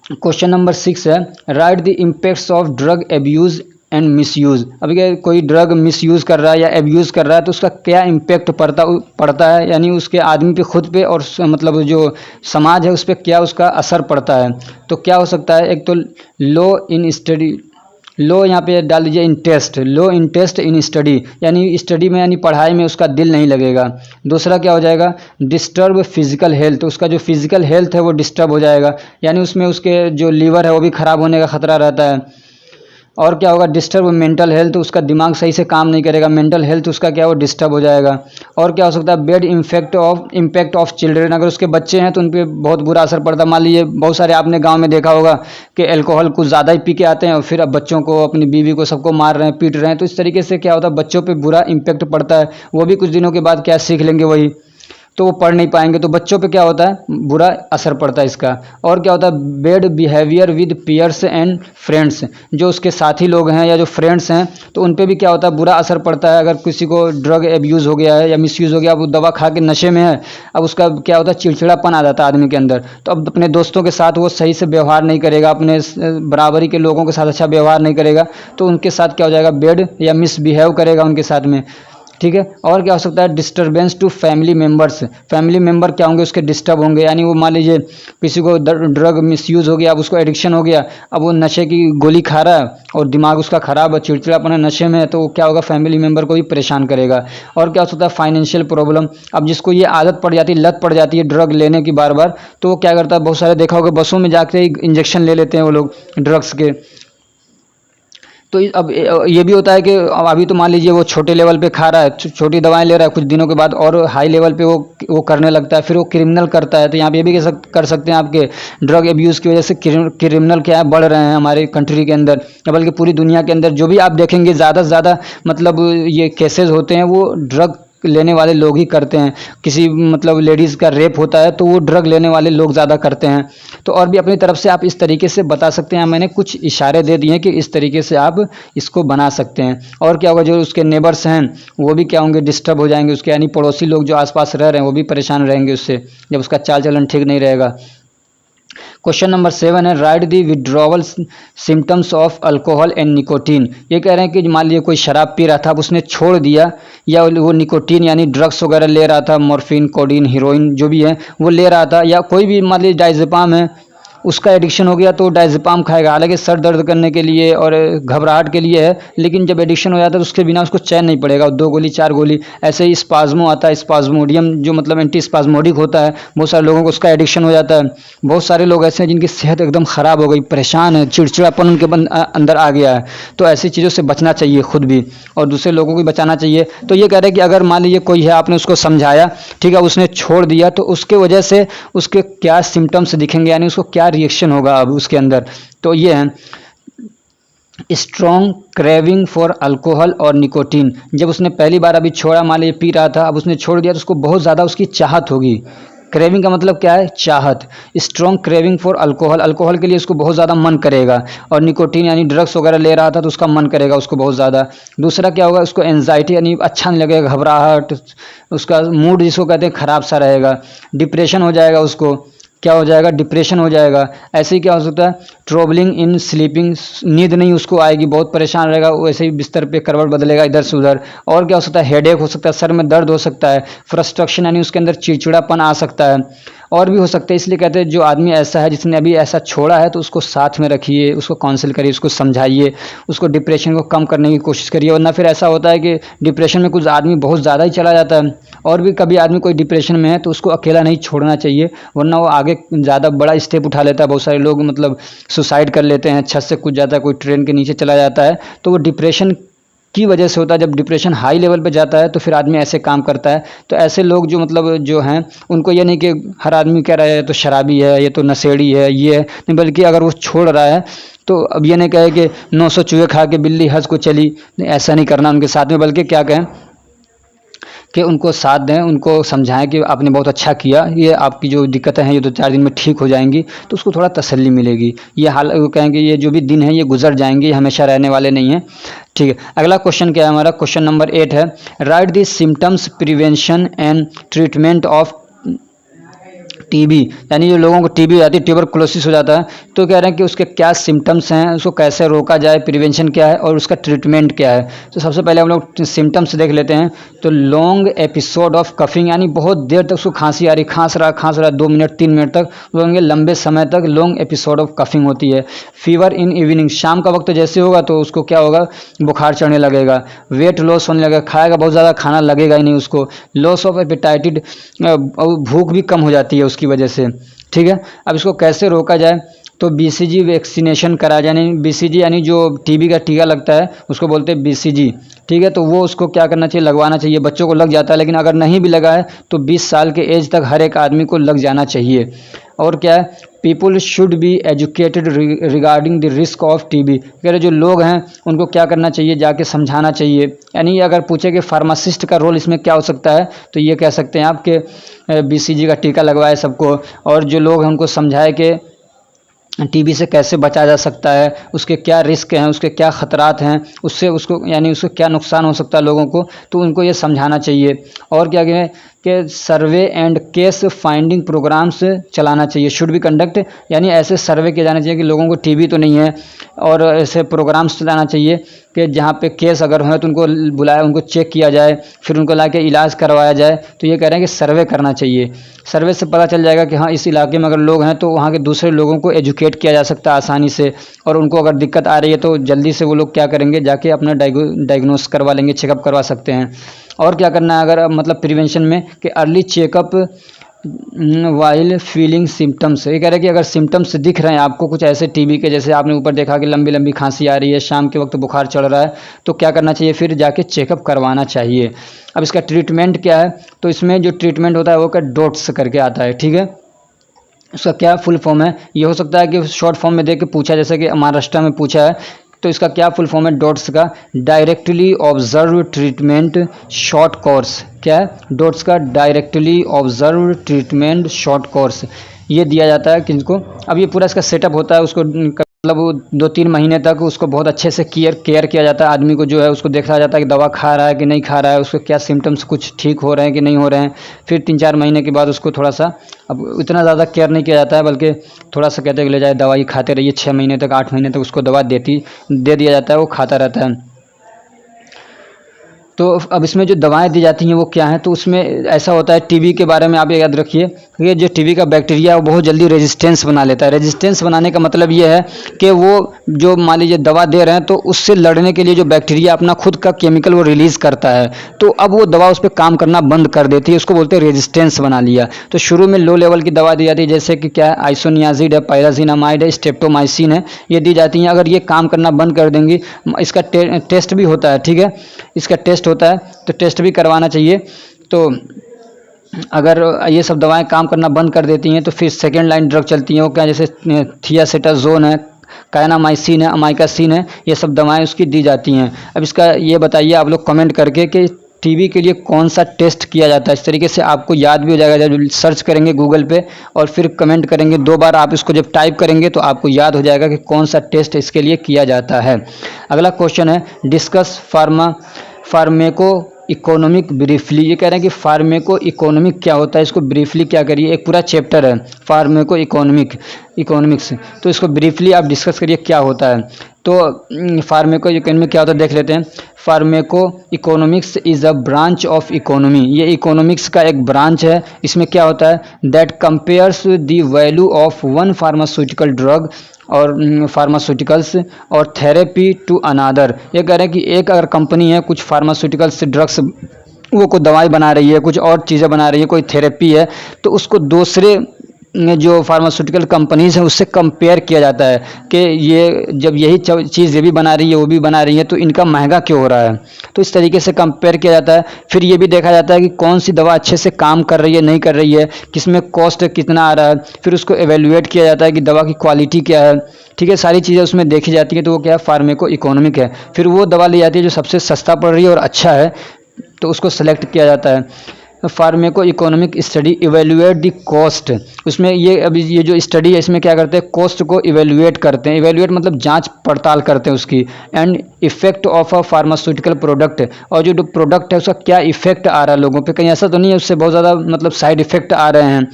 A: क्वेश्चन नंबर 6 है, right the impacts of drug abuse and misuse. अभी क्या कोई ड्रग मिसयूज़ कर रहा है या एब्यूज़ कर रहा है तो उसका क्या इम्पैक्ट पड़ता है, यानी उसके आदमी पे खुद पे और मतलब जो समाज है उस पर क्या उसका असर पड़ता है। तो क्या हो सकता है, एक तो लो इन स्टडी, लो यहाँ पे डाल दीजिए interest, low interest in study, यानी स्टडी में यानी पढ़ाई में उसका दिल नहीं लगेगा। दूसरा क्या हो जाएगा, डिस्टर्ब फिजिकल हेल्थ, उसका जो फिजिकल हेल्थ है वो डिस्टर्ब हो जाएगा, यानी उसमें उसके जो लीवर है वो भी ख़राब होने का खतरा रहता है। और क्या होगा, डिस्टर्ब मेंटल हेल्थ, उसका दिमाग सही से काम नहीं करेगा, मेंटल हेल्थ उसका क्या वो डिस्टर्ब हो जाएगा। और क्या हो सकता है, बैड इम्पैक्ट ऑफ चिल्ड्रेन, अगर उसके बच्चे हैं तो उन पर बहुत बुरा असर पड़ता है। मान लीजिए बहुत सारे आपने गांव में देखा होगा कि अल्कोहल कुछ ज़्यादा ही पी के आते हैं और फिर अब बच्चों को, अपनी बीवी को, सबको मार रहे हैं, पीट रहे हैं, तो इस तरीके से क्या होता है, बच्चों पर बुरा इम्पैक्ट पड़ता है। वो भी कुछ दिनों के बाद क्या सीख लेंगे वही, तो वो पढ़ नहीं पाएंगे, तो बच्चों पे क्या होता है, बुरा असर पड़ता है इसका। और क्या होता है, bad behaviour with peers and friends, जो उसके साथी लोग हैं या जो फ्रेंड्स हैं तो उन पे भी क्या होता है, बुरा असर पड़ता है। अगर किसी को ड्रग एब्यूज़ हो गया है या मिसयूज़ हो गया, अब वो दवा खा के नशे में है, अब उसका क्या होता है, चिड़चिड़ापन आ जाता है आदमी के अंदर, तो अब अपने दोस्तों के साथ वो सही से व्यवहार नहीं करेगा, अपने बराबरी के लोगों के साथ अच्छा व्यवहार नहीं करेगा, तो उनके साथ क्या हो जाएगा, बैड या मिसबिहेव करेगा उनके साथ में। ठीक है। और क्या हो सकता है, disturbance to family members, family member क्या होंगे, उसके डिस्टर्ब होंगे, यानी वो मान लीजिए किसी को ड्रग मिसयूज़ हो गया, अब उसको एडिक्शन हो गया, अब वो नशे की गोली खा रहा है और दिमाग उसका ख़राब है, चिड़चिड़ापन है, नशे में है, तो वो क्या होगा, फैमिली मेम्बर को भी परेशान करेगा। और क्या हो सकता है, फाइनेंशियल प्रॉब्लम, अब जिसको ये आदत पड़ जाती है, लत पड़ जाती है ड्रग लेने की बार बार, तो वो क्या करता है, बहुत सारे देखा होगा बसों में जाके इंजेक्शन ले लेते हैं वो लोग ड्रग्स के। तो अब ये भी होता है कि अभी तो मान लीजिए वो छोटे लेवल पे खा रहा है, छोटी दवाएं ले रहा है, कुछ दिनों के बाद और हाई लेवल पे वो करने लगता है, फिर वो क्रिमिनल करता है। तो यहाँ पे ये भी कर सकते हैं आपके ड्रग एब्यूज़ की वजह से क्रिमिनल क्या है, बढ़ रहे हैं हमारे कंट्री के अंदर, बल्कि पूरी दुनिया के अंदर। जो भी आप देखेंगे ज़्यादा से ज़्यादा मतलब ये केसेस होते हैं वो ड्रग लेने वाले लोग ही करते हैं। किसी मतलब लेडीज़ का रेप होता है तो वो ड्रग लेने वाले लोग ज़्यादा करते हैं। तो और भी अपनी तरफ से आप इस तरीके से बता सकते हैं, मैंने कुछ इशारे दे दिए कि इस तरीके से आप इसको बना सकते हैं। और क्या होगा, जो उसके नेबर्स हैं वो भी क्या होंगे, डिस्टर्ब हो जाएंगे, उसके यानी पड़ोसी लोग जो आसपास रह रहे हैं वो भी परेशान रहेंगे उससे, जब उसका चाल चलन ठीक नहीं रहेगा। क्वेश्चन नंबर 7 है, right the withdrawal symptoms of alcohol and nicotine. ये कह रहे हैं कि मान लीजिए कोई शराब पी रहा था, अब उसने छोड़ दिया, या वो निकोटीन यानी ड्रग्स वगैरह ले रहा था, मॉर्फिन, कोडीन, हीरोइन जो भी है वो ले रहा था, या कोई भी मान लीजिए डायज़ेपाम है, उसका एडिक्शन हो गया तो डायज़ेपाम खाएगा, हालांकि सर दर्द करने के लिए और घबराहट के लिए है, लेकिन जब एडिक्शन हो जाता है तो उसके बिना उसको चैन नहीं पड़ेगा, 2 गोली 4 गोली। ऐसे ही स्पाज्मो आता है, स्पाज्मोडियम जो मतलब एंटी स्पाज्मोडिक होता है, बहुत सारे लोगों को उसका एडिक्शन हो जाता है। बहुत सारे लोग ऐसे हैं जिनकी सेहत एकदम ख़राब हो गई, परेशान है, चिड़चिड़ापन उनके अंदर आ गया है। तो ऐसी चीज़ों से बचना चाहिए खुद भी और दूसरे लोगों को भी बचाना चाहिए। तो ये कह रहे हैं कि अगर मान लीजिए कोई है, आपने उसको समझाया, ठीक है, उसने छोड़ दिया, तो उसके वजह से उसके क्या सिम्टम्स दिखेंगे, यानी उसको क्या रिएक्शन होगा अब उसके अंदर। तो ये है स्ट्रॉन्ग क्रेविंग फॉर अल्कोहल और निकोटीन। जब उसने पहली बार अभी छोड़ा, मान लीजिए पी रहा था, अब उसने छोड़ दिया तो उसको बहुत ज़्यादा उसकी चाहत होगी। क्रेविंग का मतलब क्या है? चाहत। Strong craving for alcohol, alcohol के लिए उसको बहुत ज़्यादा मन करेगा। और निकोटीन यानी ड्रग्स वगैरह ले रहा था तो उसका मन करेगा उसको बहुत ज़्यादा। दूसरा क्या होगा? उसको एंजाइटी यानी अच्छा नहीं लगेगा, घबराहट, उसका मूड जिसको कहते हैं ख़राब सा रहेगा। डिप्रेशन हो जाएगा उसको, क्या हो जाएगा? डिप्रेशन हो जाएगा। ऐसे ही क्या हो सकता है? ट्रबलिंग इन स्लीपिंग, नींद नहीं उसको आएगी, बहुत परेशान रहेगा, वैसे ही बिस्तर पे करवट बदलेगा इधर से उधर। और क्या हो सकता है? हेडेक हो सकता है, सर में दर्द हो सकता है। फ्रस्ट्रेशन यानी उसके अंदर चिड़चिड़ापन आ सकता है। और भी हो सकता है। इसलिए कहते हैं जो आदमी ऐसा है, जिसने अभी ऐसा छोड़ा है, तो उसको साथ में रखिए, उसको काउंसिल करिए, उसको समझाइए, उसको डिप्रेशन को कम करने की कोशिश करिए। वरना फिर ऐसा होता है कि डिप्रेशन में कुछ आदमी बहुत ज़्यादा ही चला जाता है। और भी कभी आदमी कोई डिप्रेशन में है तो उसको अकेला नहीं छोड़ना चाहिए, वरना वो आगे ज़्यादा बड़ा स्टेप उठा लेता है। बहुत सारे लोग मतलब सुसाइड कर लेते हैं, छत से कूद जाता है, कोई ट्रेन के नीचे चला जाता है, तो वो डिप्रेशन की वजह से होता है। जब डिप्रेशन हाई लेवल पे जाता है तो फिर आदमी ऐसे काम करता है। तो ऐसे लोग जो मतलब जो हैं, उनको ये नहीं कि हर आदमी कह रहा है तो शराबी है, ये तो नशेड़ी है, ये है नहीं, बल्कि अगर वो छोड़ रहा है तो अब ये नहीं कहे कि 900 चूहे खा के बिल्ली हंस को चली, ऐसा नहीं करना उनके साथ में। बल्कि क्या कहें कि उनको साथ दें, उनको समझाएं कि आपने बहुत अच्छा किया, ये आपकी जो दिक्कतें हैं ये 2-4 दिन में ठीक हो जाएंगी, तो उसको थोड़ा तसल्ली मिलेगी। ये हाल वो कहेंगे ये जो भी दिन हैं ये गुजर जाएंगे, ये हमेशा रहने वाले नहीं हैं। ठीक है, अगला क्वेश्चन क्या है हमारा? क्वेश्चन नंबर 8 है, right the symptoms prevention and treatment of TB. यानी जो लोगों को टीबी हो जाती है, ट्यूबरकुलोसिस हो जाता है, तो कह रहे हैं कि उसके क्या सिम्टम्स हैं, उसको कैसे रोका जाए, प्रिवेंशन क्या है और उसका ट्रीटमेंट क्या है। तो सबसे पहले हम लोग सिम्टम्स देख लेते हैं। तो लॉन्ग एपिसोड ऑफ कफिंग, यानी बहुत देर तक उसको खांसी आ रही, खांस रहा 2 मिनट 3 मिनट तक, बोलेंगे लंबे समय तक लॉन्ग एपिसोड ऑफ कफिंग होती है। फीवर इन इवनिंग, शाम का वक्त जैसे होगा तो उसको क्या होगा? बुखार चढ़ने लगेगा। वेट लॉस होने लगेगा, खाएगा बहुत ज़्यादा, खाना लगेगा ही नहीं उसको। लॉस ऑफ एपेटाइटिड, भूख भी कम हो जाती है उसकी वजह से। ठीक है, अब इसको कैसे रोका जाए? तो बीसीजी वैक्सीनेशन करा जाए, यानी बीसीजी यानी जो टीबी का टीका लगता है उसको बोलते हैं बीसीजी। ठीक है, तो वो उसको क्या करना चाहिए? लगवाना चाहिए। बच्चों को लग जाता है, लेकिन अगर नहीं भी लगा है तो 20 साल के एज तक हर एक आदमी को लग जाना चाहिए। और क्या है? People should be educated regarding the risk of TB. कह रहे जो लोग हैं उनको क्या करना चाहिए? जाके समझाना चाहिए। यानी अगर पूछे कि फार्मासिस्ट का रोल इसमें क्या हो सकता है, तो ये कह सकते हैं आपके बीसीजी का टीका लगवाए सबको, और जो लोग हैं उनको समझाए कि टीबी से कैसे बचा जा सकता है, उसके क्या रिस्क हैं, उसके क्या ख़तरात हैं, उससे उसको यानी उसको क्या नुकसान हो सकता है लोगों को, तो उनको ये समझाना चाहिए। और क्या कहें कि survey and case finding programmes चलाना चाहिए, शुड बी कंडक्ट, यानी ऐसे सर्वे किया जाना चाहिए कि लोगों को टीबी तो नहीं है, और ऐसे प्रोग्राम्स चलाना चाहिए कि जहाँ पे केस अगर हो तो उनको बुलाया, उनको चेक किया जाए, फिर उनको ला के इलाज करवाया जाए। तो ये कह रहे हैं कि सर्वे करना चाहिए। सर्वे से पता चल जाएगा कि हाँ इस इलाके में अगर लोग हैं तो वहाँ के दूसरे लोगों को एजुकेट किया जा सकता है आसानी से, और उनको अगर दिक्कत आ रही है तो जल्दी से वो लोग क्या करेंगे? जाके अपना डायग्नोस करवा लेंगे, चेकअप करवा सकते हैं। और क्या करना है अगर मतलब प्रिवेंशन में, कि early checkup while feeling symptoms. ये कह रहे हैं कि अगर सिम्टम्स दिख रहे हैं आपको कुछ ऐसे टीबी के, जैसे आपने ऊपर देखा कि लंबी लंबी खांसी आ रही है, शाम के वक्त बुखार चढ़ रहा है, तो क्या करना चाहिए? फिर जाके चेकअप करवाना चाहिए। अब इसका ट्रीटमेंट क्या है? तो इसमें जो ट्रीटमेंट होता है वो क्या डोट्स करके आता है। ठीक है, उसका क्या फुल फॉर्म है? ये हो सकता है कि शॉर्ट फॉर्म में देख के पूछा, जैसे कि महाराष्ट्र में पूछा है, तो इसका क्या फुल फॉर्म है डॉट्स का? Directly observe treatment short course. क्या है? डॉट्स का directly observe treatment short course, ये दिया जाता है किसको? अब ये पूरा इसका सेटअप होता है, उसको मतलब वो 2-3 महीने तक उसको बहुत अच्छे से केयर किया जाता है। आदमी को जो है उसको देखा जाता है कि दवा खा रहा है कि नहीं खा रहा है, उसको क्या सिम्टम्स कुछ ठीक हो रहे हैं कि नहीं हो रहे हैं। फिर 3-4 महीने के बाद उसको थोड़ा सा, अब इतना ज़्यादा केयर नहीं किया जाता है, बल्कि थोड़ा सा कहते हैं कि ले जाए दवाई खाते रहिए, 6 महीने तक 8 महीने तक उसको दवा दे दिया जाता है, वो खाता रहता है। तो अब इसमें जो दवाएं दी जाती हैं वो क्या हैं? तो उसमें ऐसा होता है, टीबी के बारे में आप ये याद रखिए, ये जो टीबी का बैक्टीरिया है वो बहुत जल्दी रेजिस्टेंस बना लेता है। रेजिस्टेंस बनाने का मतलब ये है कि वो जो मान लीजिए दवा दे रहे हैं तो उससे लड़ने के लिए जो बैक्टीरिया अपना खुद का केमिकल वो रिलीज़ करता है, तो अब वो दवा उस पर काम करना बंद कर देती है, उसको बोलते हैं रेजिस्टेंस बना लिया। तो शुरू में लो लेवल की दवा दी जाती है, जैसे कि क्या है? आइसोनियाजिड है, पायराजिनामाइड है, स्ट्रेप्टोमाइसिन है, ये दी जाती हैं। अगर ये काम करना बंद कर देंगी, इसका टेस्ट भी होता है। ठीक है, इसका टेस्ट होता है, तो टेस्ट भी करवाना चाहिए। तो अगर ये सब दवाएं काम करना बंद कर देती हैं तो फिर सेकेंड लाइन ड्रग चलती हैं, वो क्या? जैसे थियासेटाजोन है, काइनामाइसिन है, अमाइकासिन है, ये सब दवाएं उसकी दी जाती हैं। अब इसका ये बताइए आप लोग कमेंट करके कि टीबी के लिए कौन सा टेस्ट किया जाता है। इस तरीके से आपको याद भी हो जाएगा, जब सर्च करेंगे गूगल पे और फिर कमेंट करेंगे 2 बार आप इसको जब टाइप करेंगे तो आपको याद हो जाएगा कि कौन सा टेस्ट इसके लिए किया जाता है। अगला क्वेश्चन है डिस्कस फार्मेको इकोनॉमिक ब्रीफली। ये कह रहे हैं कि फार्मेको इकोनॉमिक क्या होता है, इसको ब्रीफली क्या करिए। एक पूरा चैप्टर है फार्मेको इकोनॉमिक्स, तो इसको ब्रीफली आप डिस्कस करिए क्या होता है। तो फार्मेको इकोनॉमिक क्या होता है देख लेते हैं। Pharmaco economics is a branch of economy. ये इकोनॉमिक्स का एक ब्रांच है। इसमें क्या होता है, that compares the value of one pharmaceutical drug और फार्मास्यूटिकल्स और थेरेपी टू अनादर। ये कह रहे हैं कि एक अगर कंपनी है, कुछ फार्मास्यूटिकल्स ड्रग्स वो कोई दवाई बना रही है, कुछ और चीज़ें बना रही है, कोई थेरेपी है, तो उसको दूसरे जो फार्मास्यूटिकल कंपनीज़ हैं उससे कंपेयर किया जाता है कि ये जब यही चीज़ ये भी बना रही है वो भी बना रही है तो इनका महंगा क्यों हो रहा है। तो इस तरीके से कंपेयर किया जाता है। फिर ये भी देखा जाता है कि कौन सी दवा अच्छे से काम कर रही है, नहीं कर रही है, किसमें कॉस्ट कितना आ रहा है। फिर उसको एवेल्युएट किया जाता है कि दवा की क्वालिटी क्या है। ठीक है, सारी चीज़ें उसमें देखी जाती हैं। तो वो क्या है, फार्मेको इकोनॉमिक है। फिर वो दवा ली जाती है जो सबसे सस्ता पड़ रही है और अच्छा है, तो उसको सेलेक्ट किया जाता है। Pharmaco economic study evaluate the cost. उसमें ये अभी ये जो स्टडी है इसमें क्या करते हैं, कॉस्ट को इवेल्युएट करते हैं। इवेल्युएट मतलब जांच पड़ताल करते हैं उसकी। And effect of a pharmaceutical product, और जो प्रोडक्ट है उसका क्या इफेक्ट आ रहा है लोगों पे, कहीं ऐसा तो नहीं है उससे बहुत ज़्यादा मतलब साइड इफेक्ट आ रहे हैं,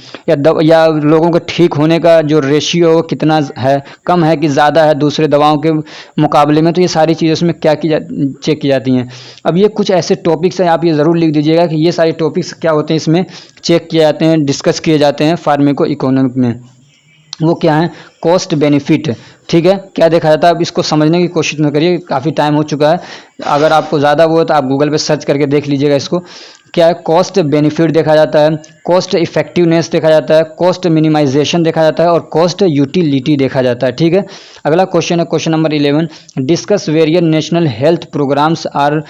A: या लोगों के ठीक होने का जो रेशियो वो कितना है, कम है कि ज़्यादा है दूसरे दवाओं के मुकाबले में। तो ये सारी चीज़ें उसमें क्या चेक की जाती हैं। अब ये कुछ ऐसे टॉपिक्स हैं, आप ये ज़रूर लिख दीजिएगा कि ये सारे टॉपिक्स क्या होते हैं, इसमें चेक किए जाते हैं, डिस्कस किए जाते हैं फार्मेको इकोनॉमिक में। वो क्या है, कॉस्ट बेनिफिट। ठीक है, क्या देखा जाता है, अब इसको समझने की कोशिश न करिए, काफ़ी टाइम हो चुका है। अगर आपको ज़्यादा वो है तो आप गूगल पे सर्च करके देख लीजिएगा इसको। क्या है, कॉस्ट बेनिफिट देखा जाता है, कॉस्ट इफेक्टिवनेस देखा जाता है, कॉस्ट मिनिमाइजेशन देखा जाता है और कॉस्ट यूटिलिटी देखा जाता है। ठीक है, अगला क्वेश्चन है question number 11, discuss various national health programmes are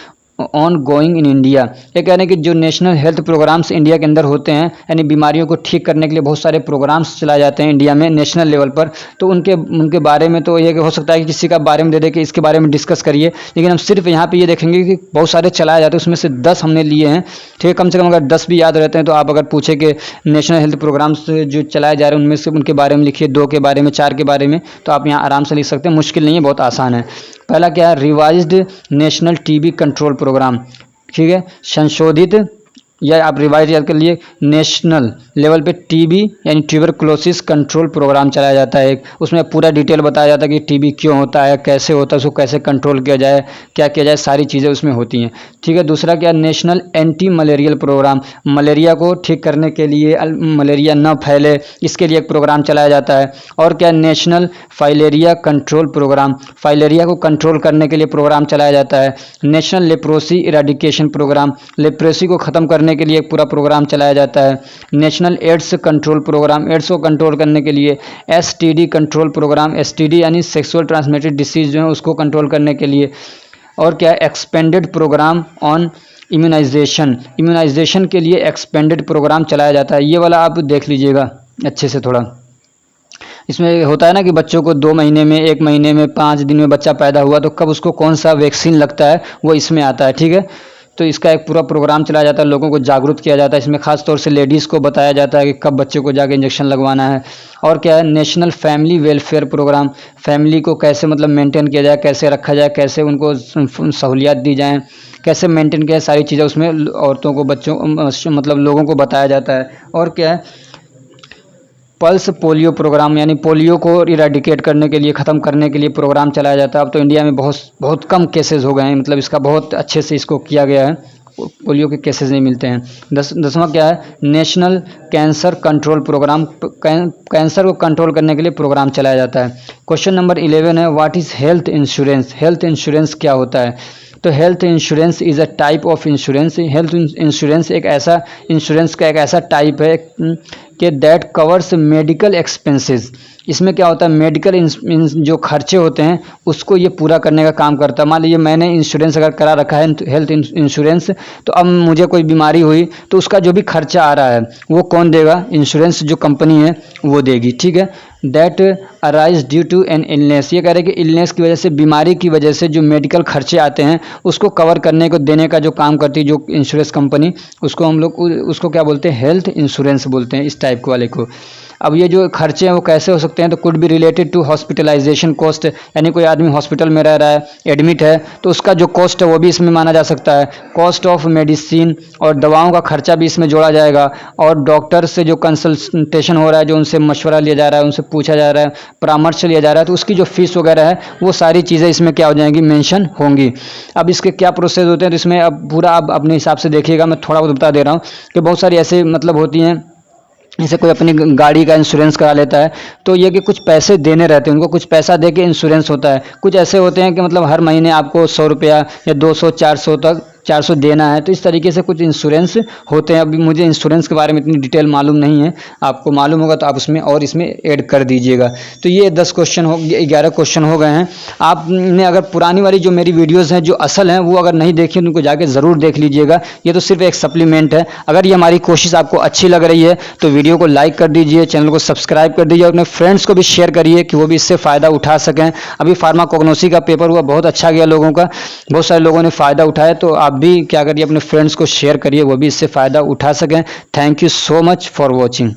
A: ongoing in India. ये कह रहे हैं कि जो नेशनल हेल्थ प्रोग्राम्स इंडिया के अंदर होते हैं, यानी बीमारियों को ठीक करने के लिए बहुत सारे प्रोग्राम्स चलाए जाते हैं इंडिया में नेशनल लेवल पर। तो उनके बारे में तो ये हो सकता है कि किसी का बारे में दे दे कि इसके बारे में डिस्कस करिए, लेकिन हम सिर्फ यहाँ पे ये देखेंगे कि बहुत सारे चलाए जाते हैं, उसमें से 10 हमने लिए हैं। ठीक है, कम से कम अगर 10 भी याद रहते हैं तो आप अगर पूछे कि नेशनल हेल्थ प्रोग्राम्स जो चलाए जा रहे हैं उनमें से उनके बारे में लिखिए, 2 के बारे में, 4 के बारे में, तो आप यहाँ आराम से लिख सकते हैं। मुश्किल नहीं है, बहुत आसान है। पहला क्या है, revised national TB control programme. ठीक है, संशोधित, या आप रिवाइज याद कर लिए, नेशनल लेवल पे टीबी यानी ट्यूबरकुलोसिस कंट्रोल प्रोग्राम चलाया जाता है। उसमें पूरा डिटेल बताया जाता है कि टीबी क्यों होता है, कैसे होता है, उसको कैसे कंट्रोल किया जाए, क्या किया जाए, सारी चीज़ें उसमें होती हैं। ठीक है, दूसरा क्या, national anti malarial programme, malaria को ठीक करने के लिए, मलेरिया न फैले इसके लिए एक प्रोग्राम चलाया जाता है। और क्या, national filaria control programme, filaria को कंट्रोल करने के लिए प्रोग्राम चलाया जाता है। National leprosy eradication programme, leprosy को ख़त्म करने के लिए एक पूरा प्रोग्राम चलाया जाता है। National AIDS control programme, AIDS को कंट्रोल करने के लिए। एसटीडी कंट्रोल प्रोग्राम, एसटीडी यानी सेक्सुअल ट्रांसमिटेड डिसीज जो है उसको कंट्रोल करने के लिए। और क्या, expanded programme on immunisation, immunisation के लिए एक्सपेंडेड प्रोग्राम चलाया जाता है। ये वाला आप देख लीजिएगा अच्छे से थोड़ा। इसमें होता है ना कि बच्चों को 2 महीने में, 1 महीने में, 5 दिन में बच्चा पैदा हुआ तो कब उसको कौन सा वैक्सीन लगता है, वो इसमें आता है। ठीक है, तो इसका एक पूरा प्रोग्राम चलाया जाता है, लोगों को जागरूक किया जाता है। इसमें खास तौर से लेडीज़ को बताया जाता है कि कब बच्चे को जाके इंजेक्शन लगवाना है। और क्या है, national family welfare programme, family को कैसे मतलब मेंटेन किया जाए, कैसे रखा जाए, कैसे उनको सहूलियत दी जाए, कैसे मेंटेन किया जाए, सारी चीज़ें उसमें औरतों को, बच्चों मतलब लोगों को बताया जाता है। और क्या है, पल्स पोलियो प्रोग्राम, यानी पोलियो को इरेडिकेट करने के लिए, ख़त्म करने के लिए प्रोग्राम चलाया जाता है। अब तो इंडिया में बहुत कम केसेस हो गए हैं, मतलब इसका बहुत अच्छे से इसको किया गया है, पोलियो के केसेस नहीं मिलते हैं। 10वां क्या है, national cancer control programme, cancer को कंट्रोल करने के लिए प्रोग्राम चलाया जाता है। क्वेश्चन नंबर 11 है, what is health insurance, health insurance क्या होता है। तो health insurance is a type of insurance, health insurance एक ऐसा इंश्योरेंस का एक ऐसा टाइप है कि दैट कवर्स मेडिकल एक्सपेंसेस। इसमें क्या होता है, मेडिकल जो खर्चे होते हैं उसको ये पूरा करने का काम करता है। मान लीजिए मैंने इंश्योरेंस अगर करा रखा है, हेल्थ इंश्योरेंस, तो अब मुझे कोई बीमारी हुई तो उसका जो भी खर्चा आ रहा है वो कौन देगा, इंश्योरेंस जो कंपनी है वो देगी। ठीक है, that arise due to an illness. ये कह रहे हैं कि इलनेस की वजह से, बीमारी की वजह से जो मेडिकल खर्चे आते हैं उसको कवर करने को देने का जो काम करती है जो इंश्योरेंस कंपनी, उसको हम लोग उसको क्या बोलते हैं, हेल्थ इंश्योरेंस बोलते हैं इस टाइप के वाले को। अब ये जो खर्चे हैं वो कैसे हो सकते हैं, तो could be related to hospitalisation cost, यानी कोई आदमी हॉस्पिटल में रह रहा है, एडमिट है, तो उसका जो कॉस्ट है वो भी इसमें माना जा सकता है। कॉस्ट ऑफ मेडिसिन, और दवाओं का खर्चा भी इसमें जोड़ा जाएगा। और डॉक्टर से जो कंसल्टेशन हो रहा है, जो उनसे मशवरा लिया जा रहा है, उनसे पूछा जा रहा है, परामर्श लिया जा रहा है, तो उसकी जो फीस वगैरह है वो सारी चीज़ें इसमें क्या हो जाएंगी, मेंशन होंगी। अब इसके क्या प्रोसेस होते हैं, तो इसमें अब पूरा आप अपने हिसाब से देखिएगा, मैं थोड़ा बहुत बता दे रहा हूँ कि बहुत सारी ऐसे मतलब होती हैं, जैसे कोई अपनी गाड़ी का इंश्योरेंस करा लेता है, तो ये कि कुछ पैसे देने रहते हैं, उनको कुछ पैसा दे के इंश्योरेंस होता है। कुछ ऐसे होते हैं कि मतलब हर महीने आपको 100 रुपया या 200 400 तक 400 देना है, तो इस तरीके से कुछ इंश्योरेंस होते हैं। अभी मुझे इंश्योरेंस के बारे में इतनी डिटेल मालूम नहीं है, आपको मालूम होगा तो आप उसमें और इसमें ऐड कर दीजिएगा। तो ये 10 क्वेश्चन हो, 11 क्वेश्चन हो गए हैं। आपने अगर पुरानी वाली जो मेरी वीडियोज़ हैं जो असल हैं वो अगर नहीं देखी तो उनको जाके ज़रूर देख लीजिएगा। ये तो सिर्फ एक सप्लीमेंट है। अगर ये हमारी कोशिश आपको अच्छी लग रही है तो वीडियो को लाइक कर दीजिए, चैनल को सब्सक्राइब कर दीजिए, अपने फ्रेंड्स को भी शेयर करिए कि वो भी इससे फ़ायदा उठा सकें। अभी फार्माकोग्नोसी का पेपर हुआ, बहुत अच्छा गया लोगों का, बहुत सारे लोगों ने फ़ायदा उठाया, तो आप भी क्या करिए, अपने फ्रेंड्स को शेयर करिए, वो भी इससे फ़ायदा उठा सकें। Thank you so much for watching.